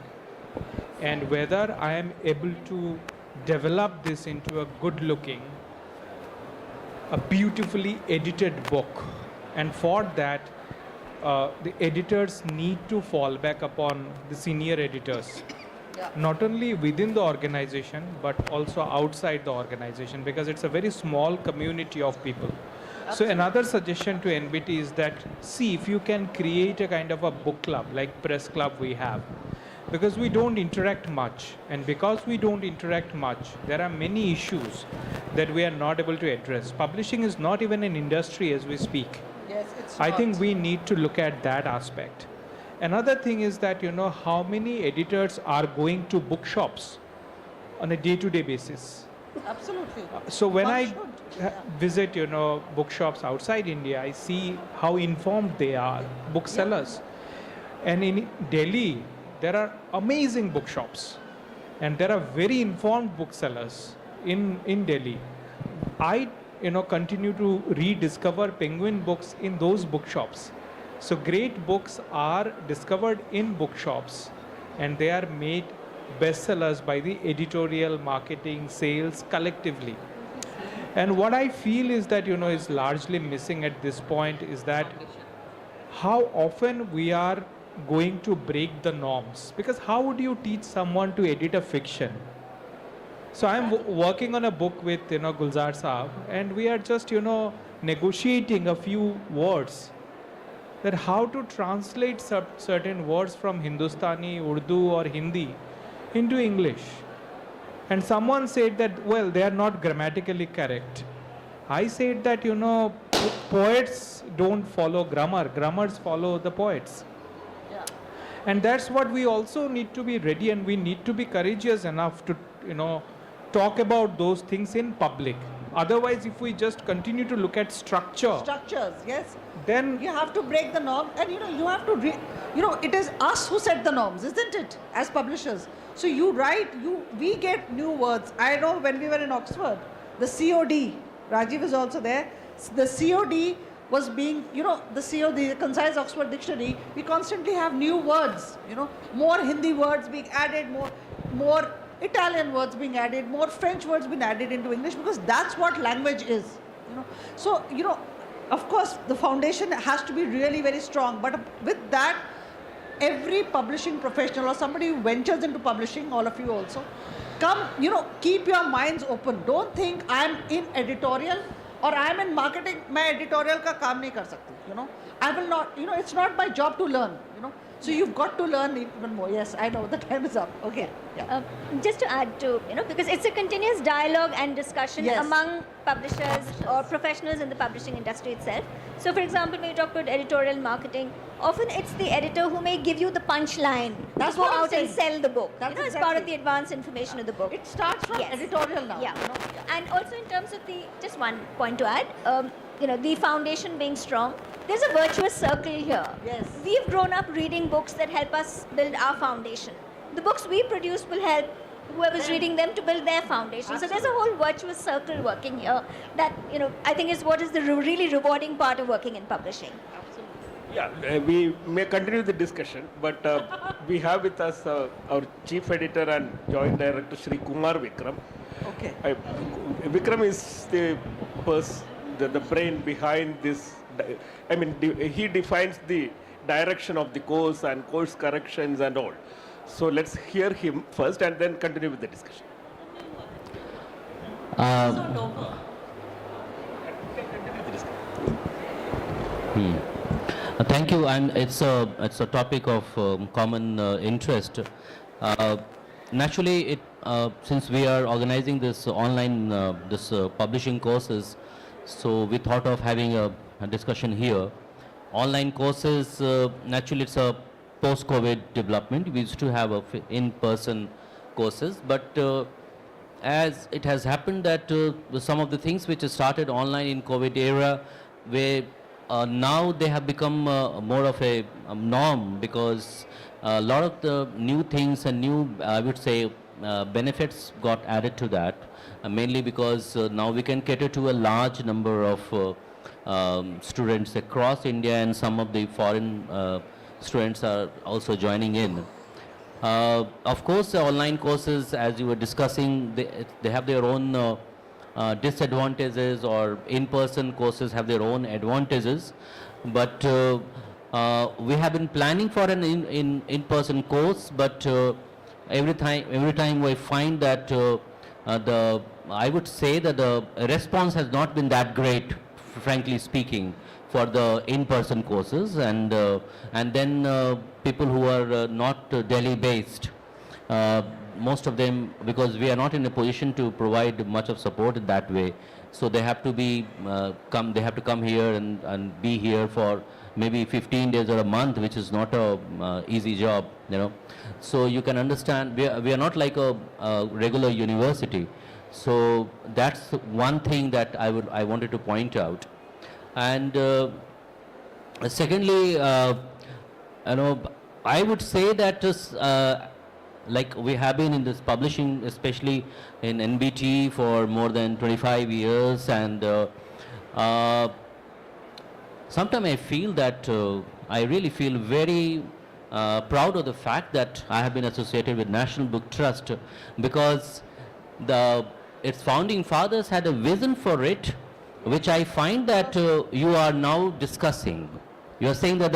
and whether I am able to develop this into a good looking, a beautifully edited book. And for that, the editors need to fall back upon the senior editors, not only within the organization, but also outside the organization, because it's a very small community of people. So another suggestion to NBT is that, see if you can create a kind of a book club, like press club we have, because we don't interact much. And because we don't interact much, there are many issues that we are not able to address. Publishing is not even an industry as we speak. Yes, it's I not. think we need to look at that aspect. Another thing is that, how many editors are going to bookshops on a day-to-day basis. Absolutely. So when One I should, yeah. visit, bookshops outside India, I see how informed they are, booksellers. And in Delhi, there are amazing bookshops, and there are very informed booksellers in Delhi. I, continue to rediscover Penguin books in those bookshops. So great books are discovered in bookshops, and they are made bestsellers by the editorial, marketing, sales collectively. And what I feel is that, is largely missing at this point is that how often we are going to break the norms. Because how would you teach someone to edit a fiction? So I'm working on a book with, Gulzar Saab, and we are just, negotiating a few words, that how to translate certain words from Hindustani, Urdu or Hindi into English. And someone said that, well, they are not grammatically correct. I said that, poets don't follow grammar, grammars follow the poets. Yeah. And that's what we also need to be ready, and we need to be courageous enough to, talk about those things in public. Otherwise, if we just continue to look at structures, yes. then You have to break the norm, and you have to, it is us who set the norms, isn't it, as publishers? So you write, we get new words. I know when we were in Oxford, the COD, Rajiv is also there, the COD was being, the COD, the Concise Oxford Dictionary, we constantly have new words, more Hindi words being added, more Italian words being added, more French words being added into English, because that's what language is, So, of course, the foundation has to be really very strong, but with that, every publishing professional or somebody who ventures into publishing, all of you also, come, keep your minds open. Don't think I'm in editorial or I'm in marketing, मैं editorial का काम नहीं कर सकती, I will not, it's not my job to learn, So you've got to learn even more. Yes, I know, the time is up. Okay. Yeah. Just to add to, because it's a continuous dialogue and discussion Yes. among publishers or professionals in the publishing industry itself. So, for example, when you talk about editorial marketing, often it's the editor who may give you the punchline That's to go what I'm out and saying. sell the book. That's It's part of exactly. the advanced information of the book. It starts from Yes. editorial now. Yeah. And also in terms of just one point to add, the foundation being strong, there's a virtuous circle here. Yes. We've grown up reading books that help us build our foundation. The books we produce will help whoever's reading them to build their foundation. So there's a whole virtuous circle working here that, I think is what is the really rewarding part of working in publishing. Yeah, we may continue the discussion, but we have with us our chief editor and joint director, Shri Kumar Vikram. Okay. Vikram is the person, the brain behind this. He defines the direction of the course and course corrections and all. So let's hear him first and then continue with the discussion. Thank you, and it's a topic of common interest. Naturally, since we are organizing this online publishing courses, so we thought of having a discussion here. Online courses, naturally, it's a post-COVID development. We used to have in-person courses, but as it has happened that some of the things which started online in COVID era, where now they have become more of a norm, because a lot of the new things and new, I would say, benefits got added to that, mainly because now we can cater to a large number of students across India, and some of the foreign students are also joining in. Of course, online courses, as you were discussing, they have their own disadvantages, or in-person courses have their own advantages. But we have been planning for an in-person course, but every time we find that I would say that the response has not been that great, frankly speaking, for the in-person courses, and then people who are not Delhi-based, most of them, because we are not in a position to provide much of support in that way, so they have to be they have to come here and be here for maybe 15 days or a month, which is not a easy job, you know. So you can understand we are not like a regular university. So that's one thing that I wanted to point out. And secondly, you know, I would say that like we have been in this publishing, especially in NBT, for more than 25 years, and sometimes I feel that I really feel very proud of the fact that I have been associated with National Book Trust, because its founding fathers had a vision for it, which I find that you are now discussing. You are saying that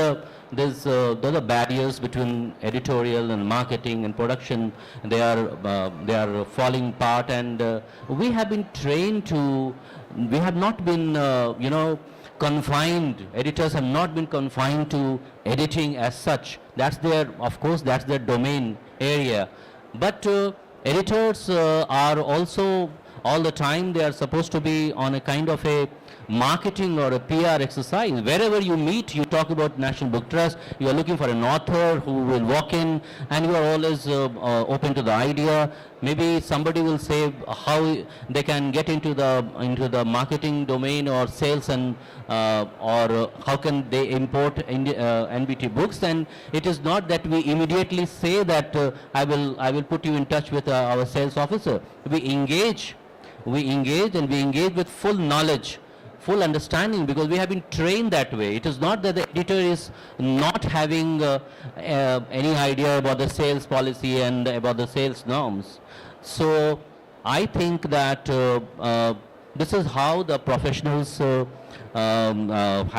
there are barriers between editorial and marketing and production. They are falling apart, and we have been trained to. We have not been, you know, confined. Editors have not been confined to editing as such. That's their, of course, that's their domain area. But editors are also all the time. They are supposed to be on a kind of a marketing or a PR exercise. Wherever you meet, you talk about National Book Trust. You are looking for an author who will walk in, and you are always open to the idea. Maybe somebody will say how they can get into the marketing domain or sales, and or how can they import NBT books. And it is not that we immediately say that I will put you in touch with our sales officer. We engage and we engage with full knowledge, full understanding, because we have been trained that way. It is not that the editor is not having any idea about the sales policy and about the sales norms. So I think that this is how the professionals have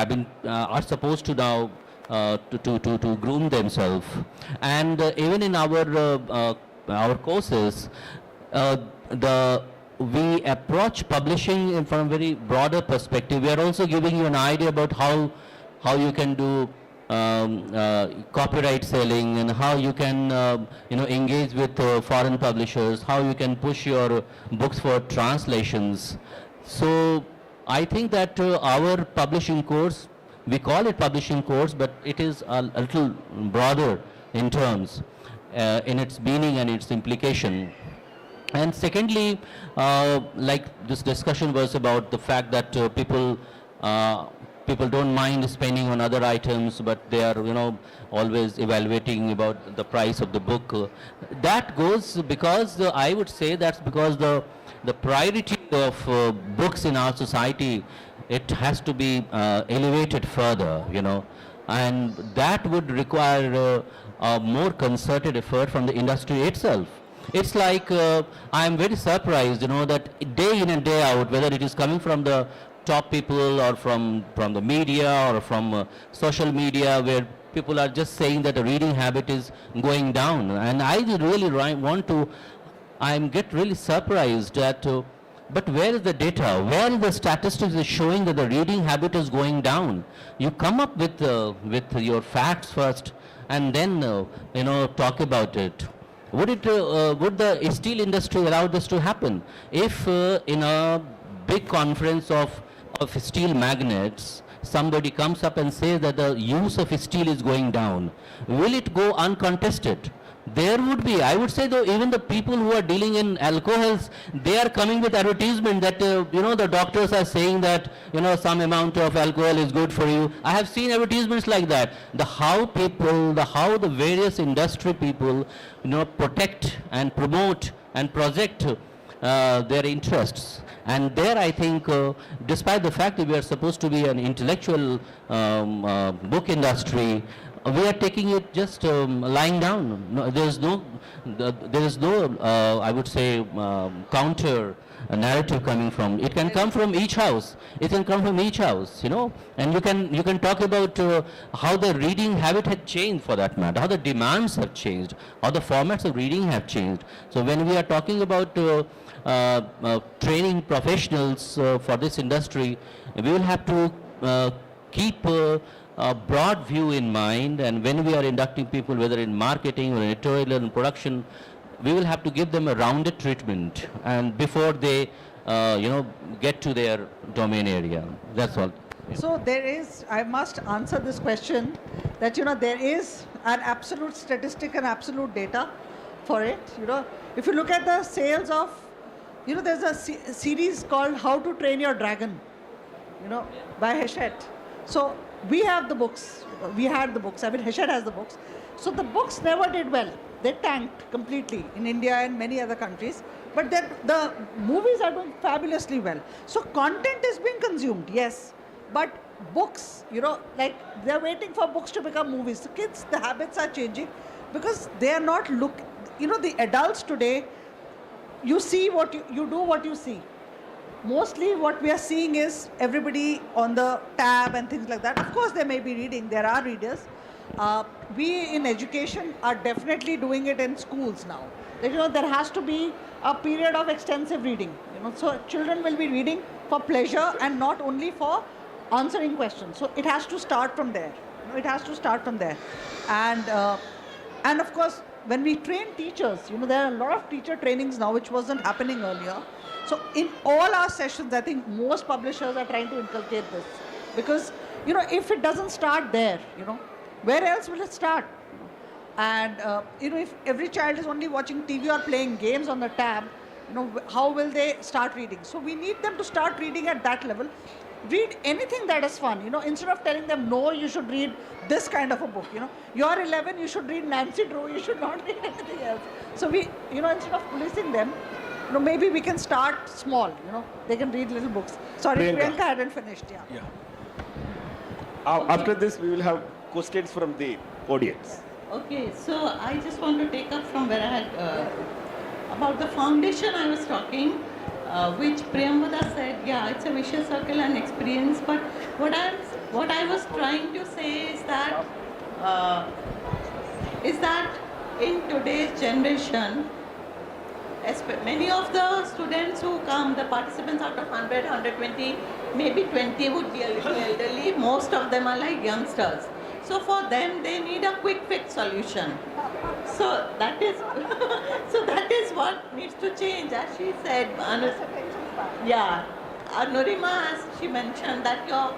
been are supposed to now to groom themselves. And even in our courses, we approach publishing from a very broader perspective. We are also giving you an idea about how you can do copyright selling, and how you can you know, engage with foreign publishers, how you can push your books for translations. So I think that our publishing course, we call it publishing course, but it is a little broader in terms, in its meaning and its implication. And secondly, like this discussion was about the fact that people don't mind spending on other items, but they are, you know, always evaluating about the price of the book. That goes because I would say that's because the priority of books in our society, it has to be elevated further, you know, and that would require a more concerted effort from the industry itself. It's like I am very surprised, you know, that day in and day out, whether it is coming from the top people or from the media or from social media, where people are just saying that the reading habit is going down. And I really get really surprised that, but where is the data? Where is the statistics showing that the reading habit is going down? You come up with your facts first, and then you know, talk about it. Would the steel industry allow this to happen? If in a big conference of steel magnates, somebody comes up and says that the use of steel is going down, will it go uncontested? There would be, I would say, though, even the people who are dealing in alcohols, they are coming with advertisement that, you know, the doctors are saying that, you know, some amount of alcohol is good for you. I have seen advertisements like that. How the various industry people, you know, protect and promote and project their interests. And there I think, despite the fact that we are supposed to be an intellectual book industry, we are taking it just lying down. No, there is no, I would say, counter narrative coming from. It can come from each house. It can come from each house, you know. And you can talk about how the reading habit had changed, for that matter, how the demands have changed, how the formats of reading have changed. So when we are talking about training professionals for this industry, we will have to keep a broad view in mind, and when we are inducting people, whether in marketing or editorial and production, we will have to give them a rounded treatment, and before they get to their domain area. That's all. So there is, I must answer this question, that there is an absolute statistic and absolute data for it. If you look at the sales of, there's a series called How to Train Your Dragon, by Hachette. So we have the books. We had the books. I mean, Hachette has the books. So the books never did well. They tanked completely in India and many other countries. But then the movies are doing fabulously well. So content is being consumed, yes. But books, like they're waiting for books to become movies. The kids, the habits are changing because they are not the adults today, you see what you do what you see. Mostly what we are seeing is everybody on the tab and things like that. Of course, they may be reading. There are readers. We in education are definitely doing it in schools now. There has to be a period of extensive reading. So children will be reading for pleasure and not only for answering questions. So it has to start from there. It has to start from there. And of course, when we train teachers, there are a lot of teacher trainings now which wasn't happening earlier. So in all our sessions, I think most publishers are trying to inculcate this. Because, if it doesn't start there, where else will it start? And, if every child is only watching TV or playing games on the tab, how will they start reading? So we need them to start reading at that level. Read anything that is fun, instead of telling them, no, you should read this kind of a book, You're 11, you should read Nancy Drew, you should not read anything else. So we, instead of policing them, maybe we can start small, they can read little books. Sorry, Priyanka hadn't finished, yeah. After this, we will have questions from the audience. Okay, so I just want to take up from where I had, about the foundation I was talking, which Priyambada said, yeah, it's a vicious circle and experience, but what I was trying to say is that in today's generation, many of the students who come, the participants out of 100, 120, maybe 20 would be a little elderly. Most of them are like youngsters. So for them, they need a quick fix solution. So that is, what needs to change. As she said, Nurima, as she mentioned, that your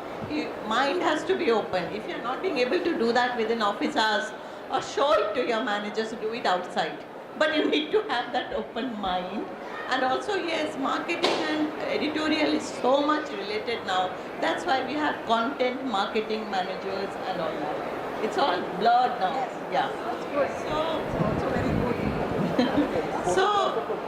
mind has to be open. If you're not being able to do that within office hours, or show it to your managers, do it outside. But you need to have that open mind. And also, yes, marketing and editorial is so much related now. That's why we have content marketing managers and all that. It's all blurred now. Yes. Yeah. That's good. So also very good.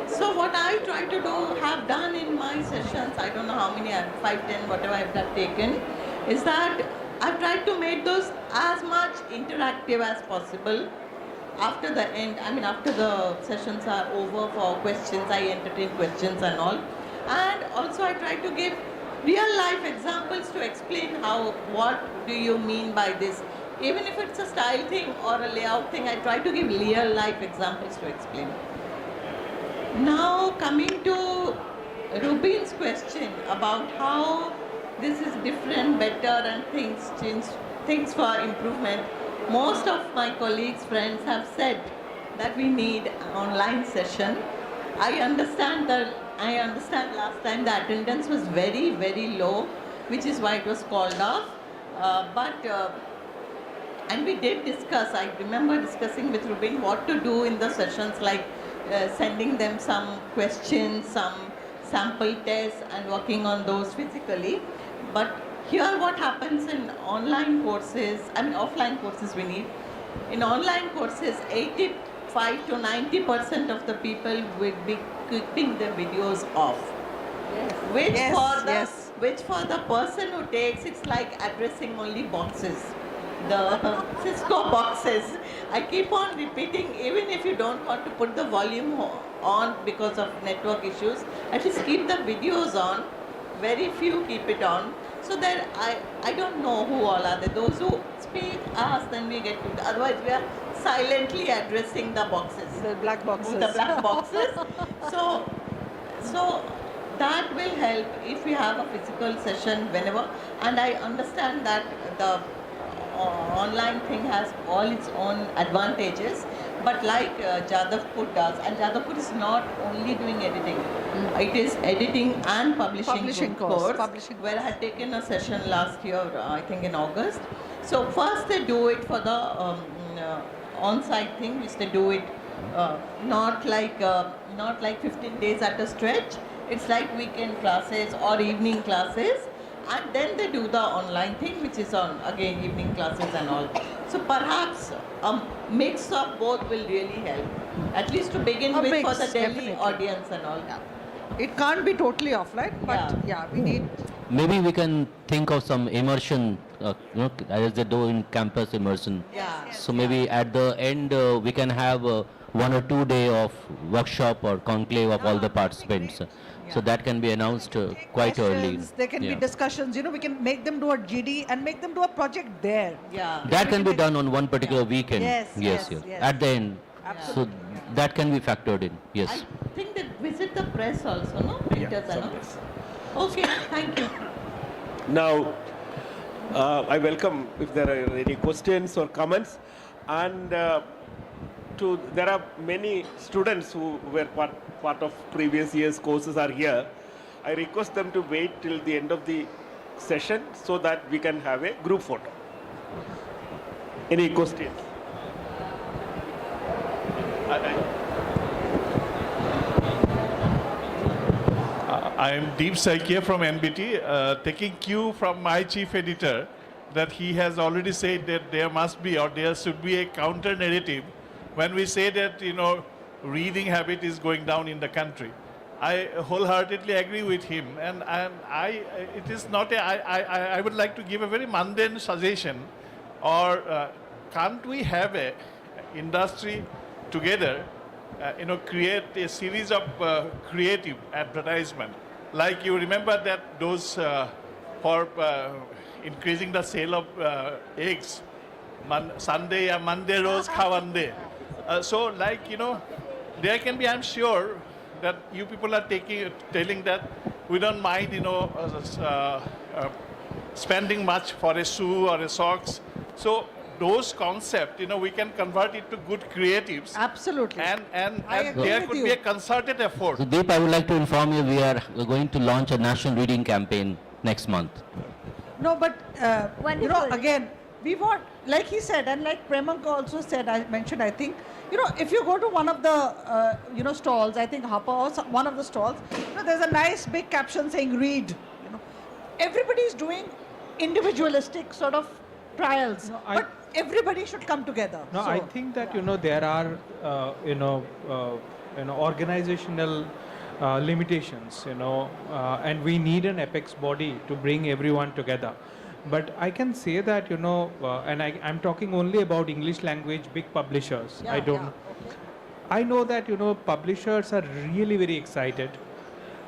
So what I try to do, have done in my sessions, I don't know how many, 5, 10, whatever I've taken, is that I've tried to make those as much interactive as possible. After the end, after the sessions are over for questions, I entertain questions and all. And also I try to give real life examples to explain what do you mean by this. Even if it's a style thing or a layout thing, I try to give real life examples to explain. Now coming to Rubin's question about how this is different, better and things for improvement. Most of my colleagues, friends have said that we need an online session. I understand last time the attendance was very, very low, which is why it was called off. And we did discuss, I remember discussing with Rubin what to do in the sessions, like sending them some questions, some sample tests and working on those physically. But here what happens in online courses, offline courses we need. In online courses, 85 to 90% of the people will be keeping the videos off. Yes. Which for the person who takes, it's like addressing only boxes. the Cisco boxes. I keep on repeating, even if you don't want to put the volume on because of network issues, at least keep the videos on. Very few keep it on. So that I don't know who all are there. Those who speak, ask, then we get to. Otherwise, we are silently addressing the boxes. The black boxes. The black boxes. So that will help if we have a physical session whenever. And I understand that the online thing has all its own advantages. But like Jadavpur does, and Jadavpur is not only doing editing, it is editing and publishing course, where I had taken a session last year, I think in August. So first they do it for the on-site thing, which they do it not like 15 days at a stretch. It's like weekend classes or evening classes, and then they do the online thing, which is on again evening classes and all. So perhaps a mix of both will really help, at least to begin with, for the Delhi definitely. audience and all. It can't be totally offline, but yeah, we need. Maybe we can think of some immersion, as they do in campus immersion. Yeah. So maybe at the end we can have 1 or 2 day of workshop or conclave of all the participants. So that can be announced quite early. Questions, there can be discussions, we can make them do a GD and make them do a project there. Yeah. That can be done on one particular weekend. Yes. At the end. So that can be factored in. Yes. I think they visit the press also, no? Printers and all. Okay, thank you. Now, I welcome if there are any questions or comments. And there are many students who were part of previous year's courses are here. I request them to wait till the end of the session so that we can have a group photo. Any questions? I am Deep Saikia from NBT, taking cue from my chief editor that he has already said that there must be or there should be a counter narrative when we say that, reading habit is going down in the country. I wholeheartedly agree with him, and it is not I would like to give a very mundane suggestion, or can't we have a industry together, create a series of creative advertisement, like you remember that those for increasing the sale of eggs, Sunday and Monday rose Khawande. So there can be, I'm sure that you people are telling that we don't mind, spending much for a shoe or a socks. So those concepts, we can convert it to good creatives. Absolutely. And agree there with could you. be a concerted effort. So Deep, I would like to inform you we are going to launch a national reading campaign next month. No, but, Wonderful. again, we want, like he said, and like Premanka also said, I mentioned, I think, if you go to one of the, stalls, I think Harper or one of the stalls, there's a nice big caption saying read. Everybody's doing individualistic sort of trials, but everybody should come together. No, So, I think that there are organizational limitations, and we need an apex body to bring everyone together. But I can say that and I'm talking only about English language big publishers. I know that publishers are really very excited,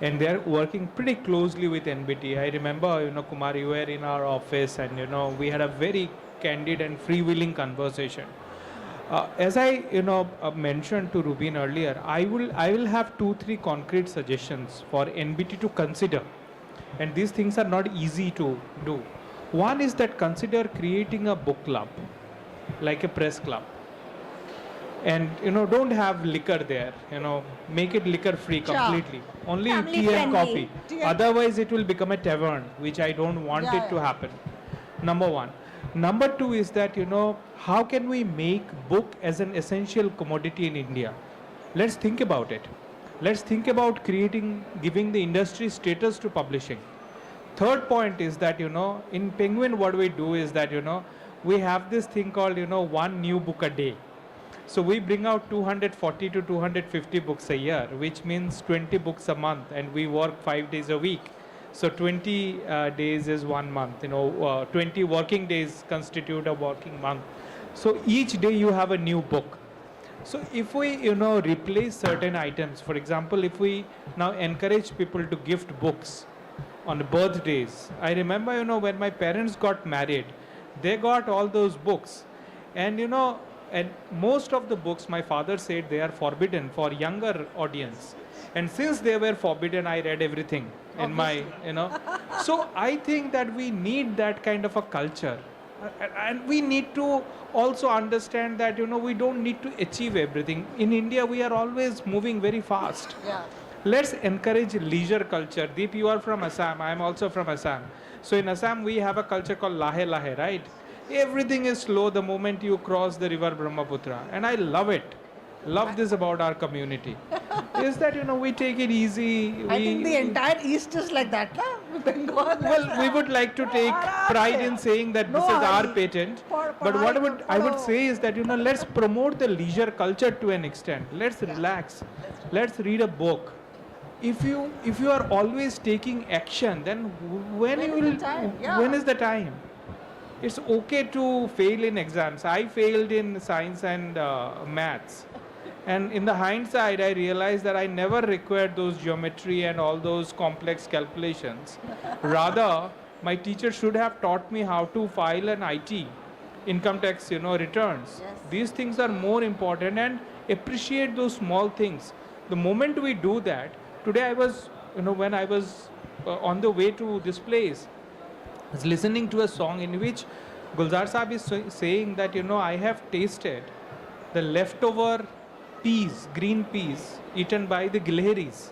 and they're working pretty closely with NBT. I remember Kumar, you were in our office, and we had a very candid and freewheeling conversation. As I mentioned to Rubin earlier, I will have 2-3 concrete suggestions for NBT to consider, and these things are not easy to do. One is that consider creating a book club, like a press club, and don't have liquor there. Make it liquor free completely. Only Family tea and friendly. coffee. Otherwise, it will become a tavern, which I don't want it to happen. Number one. Number two is that, how can we make book as an essential commodity in India? Let's think about it. Let's think about giving the industry status to publishing. Third point is that, in Penguin, what we do is that, we have this thing called, one new book a day. So we bring out 240 to 250 books a year, which means 20 books a month, and we work 5 days a week. So 20 days is 1 month, 20 working days constitute a working month. So each day you have a new book. So if we, replace certain items, for example, if we now encourage people to gift books on birthdays. I remember, when my parents got married, they got all those books. And, and most of the books, my father said they are forbidden for younger audience. And since they were forbidden, I read everything in my, So I think that we need that kind of a culture. And we need to also understand that, we don't need to achieve everything. In India, we are always moving very fast. Yeah. Let's encourage leisure culture. Deep, you are from Assam. I am also from Assam. So in Assam, we have a culture called Lahe Lahe, right? Everything is slow the moment you cross the river Brahmaputra. And I love it. Love this about our community. Is that, we take it easy. I think the entire East is like that, na? Bengal. Well, we would like to take pride in saying that this is our patent. But what I would say is that, let's promote the leisure culture to an extent. Let's relax. Let's read a book. If you are always taking action, then when is the time? It's okay to fail in exams. I failed in science and maths. And in the hindsight, I realized that I never required those geometry and all those complex calculations. Rather, my teacher should have taught me how to file an IT, income tax, returns. Yes. These things are more important, and appreciate those small things. The moment we do that, today I was, when I was on the way to this place, I was listening to a song in which Gulzar Saab is saying that, I have tasted the leftover peas, green peas, eaten by the Gilheris.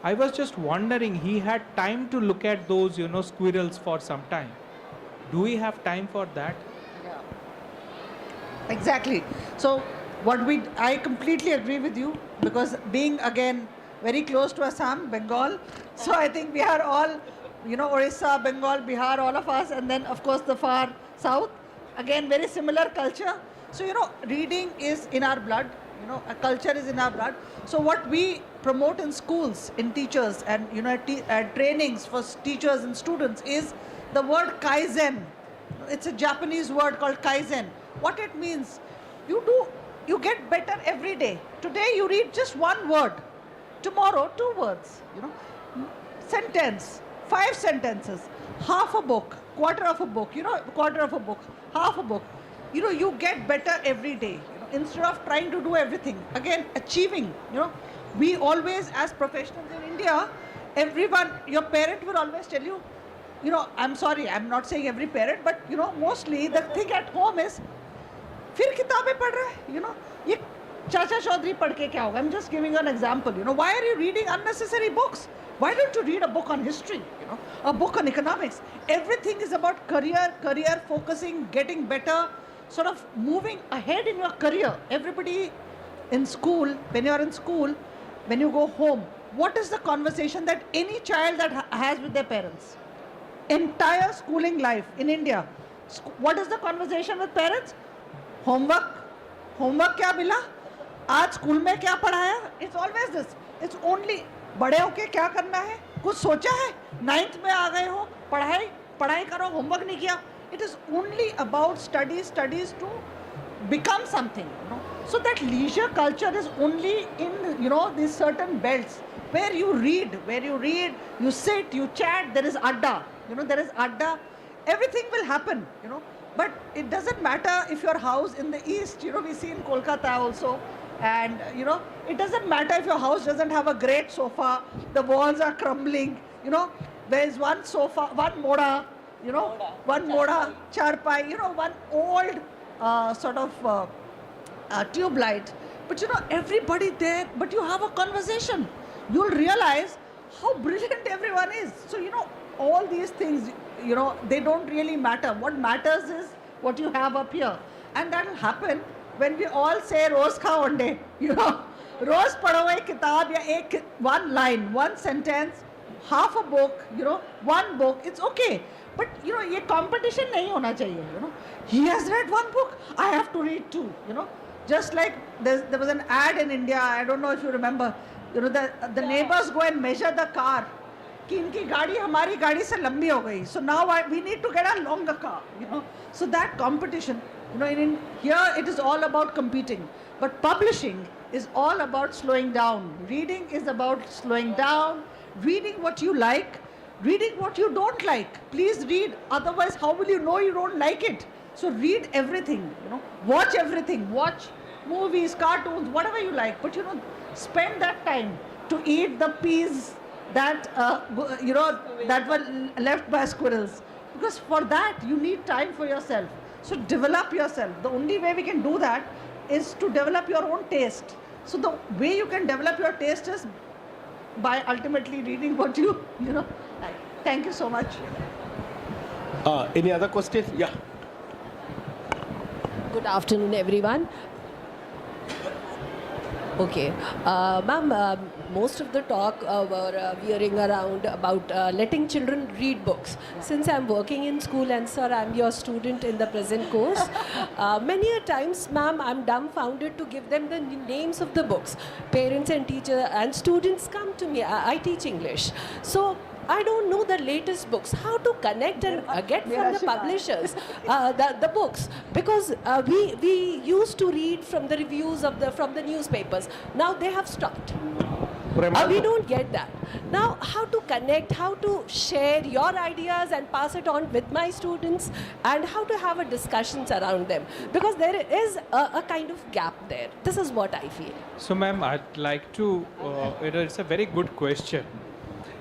I was just wondering, he had time to look at those, squirrels for some time. Do we have time for that? Yeah. Exactly. So I completely agree with you, because being again very close to Assam, Bengal, so I think we are all, Orissa, Bengal, Bihar, all of us, and then of course the far south, again very similar culture. So reading is in our blood, a culture is in our blood. So what we promote in schools, in teachers, and trainings for teachers and students is the word kaizen. It's a Japanese word called kaizen. What it means, you get better every day. Today you read just one word, tomorrow 2 words, sentence, 5 sentences, half a book, quarter of a book, quarter of a book, half a book. You get better every day. Instead of trying to do everything, again achieving, we always, as professionals in India, everyone, your parent will always tell you, I'm sorry, I'm not saying every parent, but mostly the thing at home is, फिर किताबें पढ़ रहा है, ये चाचा चौधरी पढ़ के क्या होगा? I'm just giving an example. Why are you reading unnecessary books? Why don't you read a book on history? A book on economics. Everything is about career focusing, getting better, sort of moving ahead in your career. Everybody in school, when you are in school, when you go home, what is the conversation that any child that has with their parents? Entire schooling life in India, what is the conversation with parents? Homework क्या मिला? आज school में क्या पढ़ाया? It's always this. It's only बड़े होके क्या करना है? कुछ सोचा है? 9th में आ गए हो, पढ़ाई करो, homework नहीं किया. It is only about studies to become something. So that leisure culture is only in these certain belts where you read, you sit, you chat. There is adda. There is adda. Everything will happen. But it doesn't matter if your house in the east. We see in Kolkata also, and it doesn't matter if your house doesn't have a great sofa. The walls are crumbling. There is one sofa, one moda. One moda, charpai, one old sort of tube light. But everybody there, but you have a conversation. You'll realize how brilliant everyone is. So, all these things, they don't really matter. What matters is what you have up here. And that will happen when we all say, Roz kha one day, Roz padho ek kitab ya one line, one sentence, half a book, one book, it's okay. But ये competition नहीं होना चाहिए. He has read one book, I have to read 2. Just like there was an ad in India, I don't know if you remember. The neighbors go and measure the car. कि इनकी गाड़ी हमारी गाड़ी से लंबी हो गई. So now we need to get a longer car, you know. So that competition, you know, here it is all about competing. But publishing is all about slowing down. Reading is about slowing down, reading what you like, reading what you don't like. Please read, otherwise how will you know you don't like it? So read everything, you know, watch everything, watch movies, cartoons, whatever you like, but you know, spend that time to eat the peas that you know, that were left by squirrels, because for that you need time for yourself. So develop yourself. The only way we can do that is to develop your own taste. So the way you can develop your taste is by ultimately reading what you know like. Thank you so much. Any other questions? Yeah. Good afternoon, everyone. Okay, ma'am, most of the talk were veering around about letting children read books. Since I'm working in school and sir, I'm your student in the present course, many a times, ma'am, I'm dumbfounded to give them the names of the books. Parents and teachers and students come to me. I teach English. So I don't know the latest books, how to connect and get from the publishers the books, because we used to read from the reviews of from the newspapers. Now they have stopped. We don't get that. Now, how to connect, how to share your ideas and pass it on with my students, and how to have a discussions around them, because there is a kind of gap there. This is what I feel. So, ma'am, I'd like to, it's a very good question.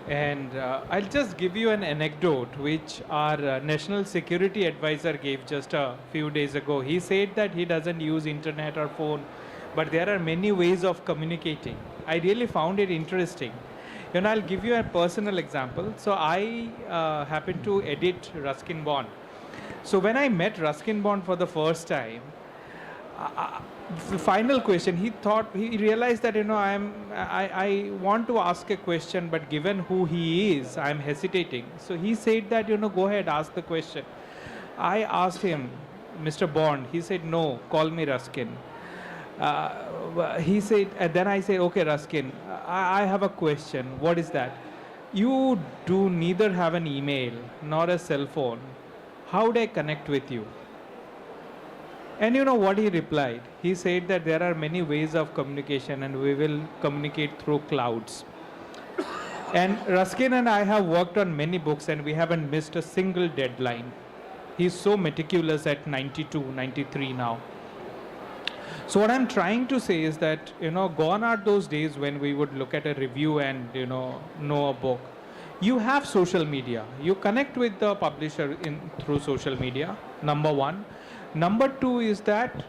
And I'll just give you an anecdote which our National Security Advisor gave just a few days ago. He said that he doesn't use internet or phone, but there are many ways of communicating. I really found it interesting. You know, I'll give you a personal example. So I happened to edit Ruskin Bond. So when I met Ruskin Bond for the first time, the final question, he realized that, you know, I want to ask a question, but given who he is, I'm hesitating. So he said that, you know, go ahead, ask the question. I asked him, Mr. Bond, he said, no, call me Ruskin. He said, and then I said, okay, Ruskin, I have a question. What is that? You do neither have an email nor a cell phone. How do I connect with you? And you know what he replied? He said that there are many ways of communication and we will communicate through clouds. And Ruskin and I have worked on many books and we haven't missed a single deadline. He's so meticulous at 92, 93 now. So what I'm trying to say is that, you know, gone are those days when we would look at a review and, you know a book. You have social media. You connect with the publisher through social media, number one. Number two is that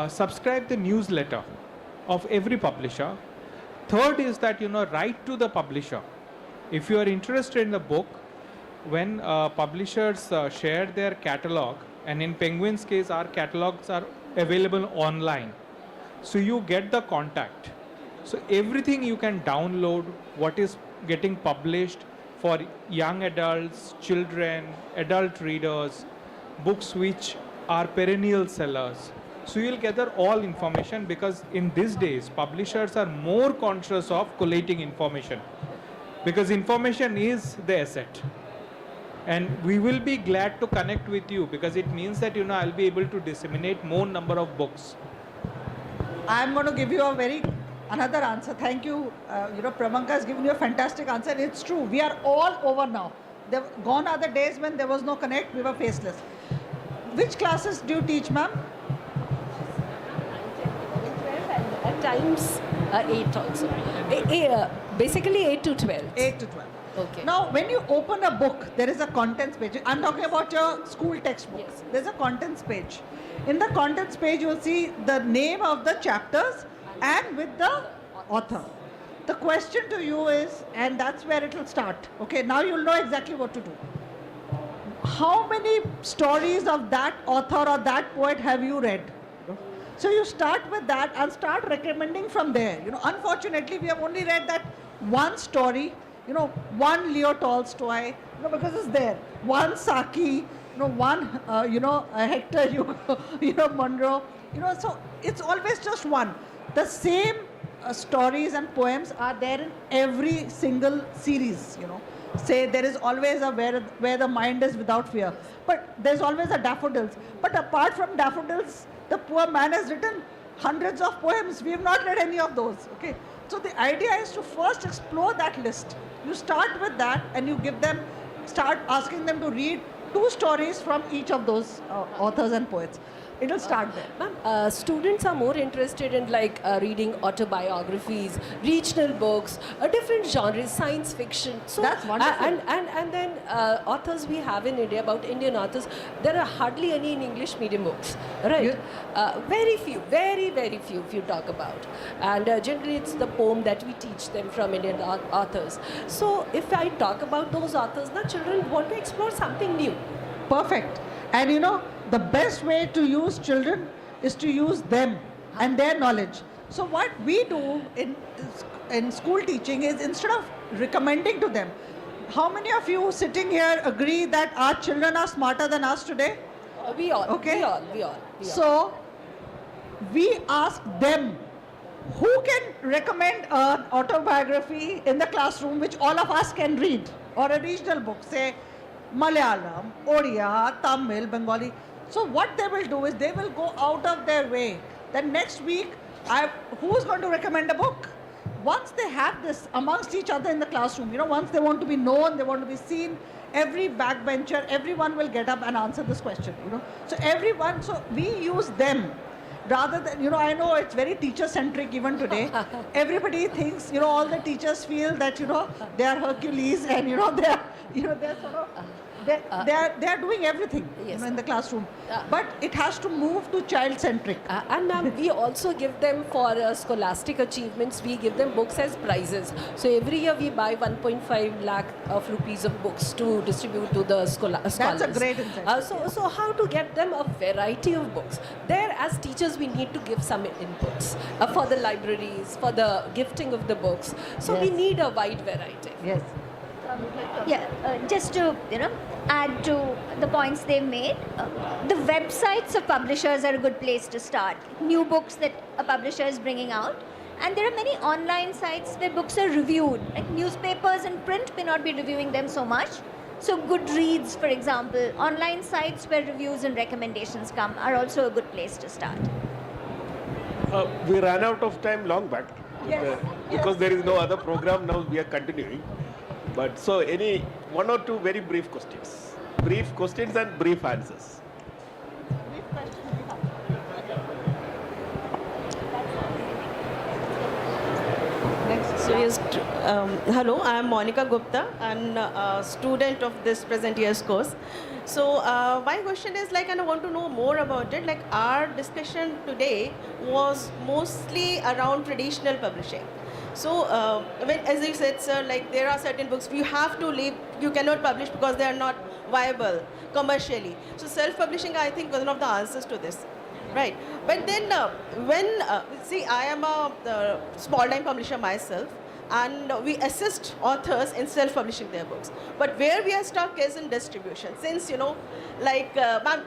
subscribe the newsletter of every publisher. Third is that, you know, write to the publisher. If you are interested in the book, when publishers share their catalog, and in Penguin's case, our catalogs are available online. So you get the contact. So everything you can download, what is getting published for young adults, children, adult readers, books which are perennial sellers. So you'll gather all information, because in these days, publishers are more conscious of collating information, because information is the asset. And we will be glad to connect with you, because it means that, you know, I'll be able to disseminate more number of books. I'm going to give you another answer. Thank you. You know, Pramanka has given you a fantastic answer. It's true. We are all over now. Gone are the days when there was no connect, we were faceless. Which classes do you teach, ma'am? At times 8 also. Basically 8 to 12. 8 to 12. Okay. Now, when you open a book, there is a contents page. I'm talking about your school textbook. Yes. There's a contents page. In the contents page, you will see the name of the chapters and with the author. The question to you is, and that's where it will start. Okay, now you'll know exactly what to do. How many stories of that author or that poet have you read? So you start with that and start recommending from there. You know, unfortunately, we have only read that one story. You know, one Leo Tolstoy. You know, because it's there. One Saki. You know, one. Hector Hugo. Monroe. You know, so it's always just one. The same stories and poems are there in every single series. You know, say there is always a where the mind is without fear. But there's always a daffodils. But apart from daffodils, the poor man has written hundreds of poems. We have not read any of those. Okay. So the idea is to first explore that list. You start with that and you start asking them to read 2 stories from each of those authors and poets. It'll start there. Ma'am, students are more interested in reading autobiographies, regional books, different genres, science fiction. So That's wonderful. And then authors we have in India, about Indian authors, there are hardly any in English medium books, right? Very few, very, very few if you talk about. And generally it's the poem that we teach them from Indian authors. So if I talk about those authors, now children want to explore something new. Perfect. And you know, the best way to use children is to use them and their knowledge. So what we do in school teaching is, instead of recommending to them, how many of you sitting here agree that our children are smarter than us today? We all. Okay. We all. So we ask them, who can recommend an autobiography in the classroom which all of us can read, or a regional book, say Malayalam, Odia, Tamil, Bengali. So what they will do is they will go out of their way. Then next week, who's going to recommend a book? Once they have this amongst each other in the classroom, you know, once they want to be known, they want to be seen, every backbencher, everyone will get up and answer this question, you know. So we use them rather than, you know, I know it's very teacher-centric even today. Everybody thinks, you know, all the teachers feel that, you know, they are Hercules and, you know, they're sort of, they're doing everything, Yes. you know, in the classroom. But it has to move to child-centric. And ma'am, we also give them for scholastic achievements, we give them books as prizes. So every year we buy 1.5 lakh of rupees of books to distribute to the scholars. That's a great incentive. So how to get them a variety of books? There, as teachers, we need to give some inputs for the libraries, for the gifting of the books. So we Yes. need a wide variety. Yes. Just to add to the points they've made, the websites of publishers are a good place to start. New books that a publisher is bringing out, and there are many online sites where books are reviewed. Like newspapers and print may not be reviewing them so much. So Goodreads, for example, online sites where reviews and recommendations come are also a good place to start. We ran out of time long back. Yes. Because there is no other program now, we are continuing. But so any 1 or 2 very brief questions. Brief questions and brief answers. So yes, hello, I am Monica Gupta and a student of this present year's course. So my question is and I want to know more about it. Our discussion today was mostly around traditional publishing. So as you said, sir, there are certain books you have to leave, you cannot publish because they are not viable commercially. So self-publishing, I think, was one of the answers to this. Right. But then see, I am a small-time publisher myself, and we assist authors in self-publishing their books. But where we are stuck is in distribution. Since, ma'am, I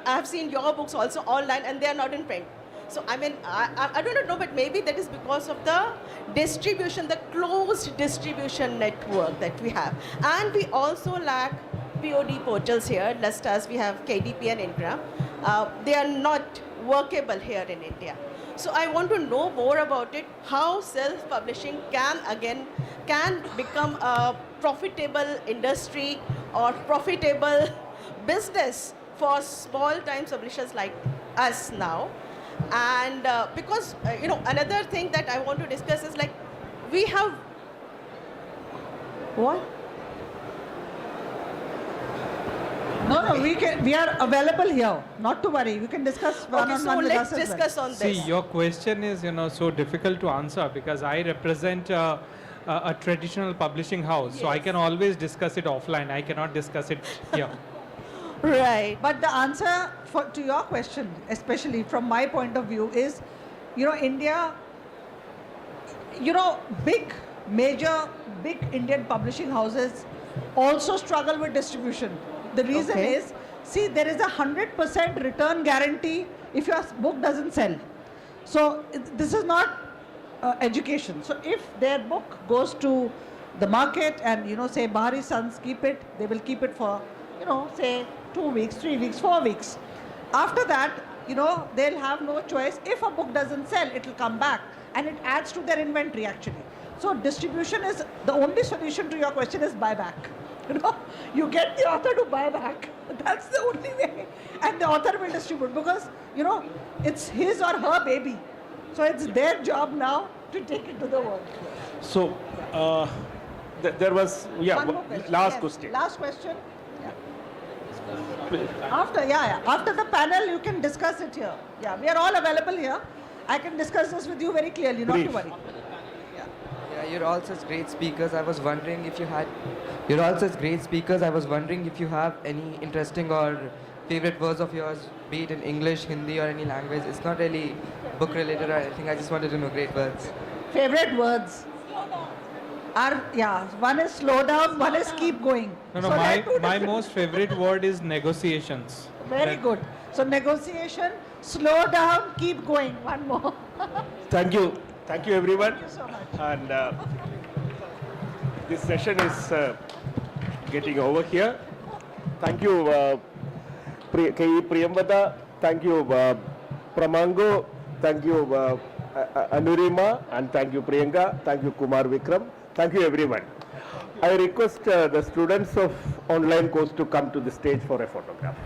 have seen your books also online and they are not in print. So, I mean, I don't know, but maybe that is because of the distribution, the closed distribution network that we have. And we also lack POD portals here, just as we have KDP and Intra. They are not workable here in India. So I want to know more about it, how self-publishing can become a profitable industry or profitable business for small-time publishers like us now. And because, another thing that I want to discuss is we have, what? No, we are available here. Not to worry. You can discuss one-on-one with us as well. Let's discuss on See, this. your question is, so difficult to answer because I represent a traditional publishing house. So I can always discuss it offline. I cannot discuss it here. Right. But the answer to your question, especially from my point of view, is, India, big Indian publishing houses also struggle with distribution. The reason is, see, there is a 100% return guarantee if your book doesn't sell. So this is not education. So if their book goes to the market and, say Bahari Sons keep it, they will keep it for, say 2 weeks, 3 weeks, 4 weeks. After that, they'll have no choice. If a book doesn't sell, it will come back and it adds to their inventory actually. So distribution is the only solution to your question is buyback. You get the author to buy back. That's the only way. And the author will distribute because, it's his or her baby. So it's their job now to take it to the world. So, there was, One more question. last Yes. question. Last question. After the panel, you can discuss it here. Yeah, we are all available here. I can discuss this with you very clearly, not to Brief. worry. Yeah, you're all such great speakers. I was wondering if you had. You're all such great speakers. I was wondering if you have any interesting or favorite words of yours, be it in English, Hindi, or any language. It's not really book related or anything. I just wanted to know great words. Favorite words are, one is slow down, one is keep going. No, So there are two my different- most favorite word is negotiations. Very That- good. So negotiation, slow down, keep going. One more. Thank you. Thank you, everyone. Thank you so much. And this session is getting over here. Thank you, K.E. Priyambada. Thank you, Pramango. Thank you, Anurima. And thank you, Priyanka. Thank you, Kumar Vikram. Thank you, everyone. I request the students of online course to come to the stage for a photograph.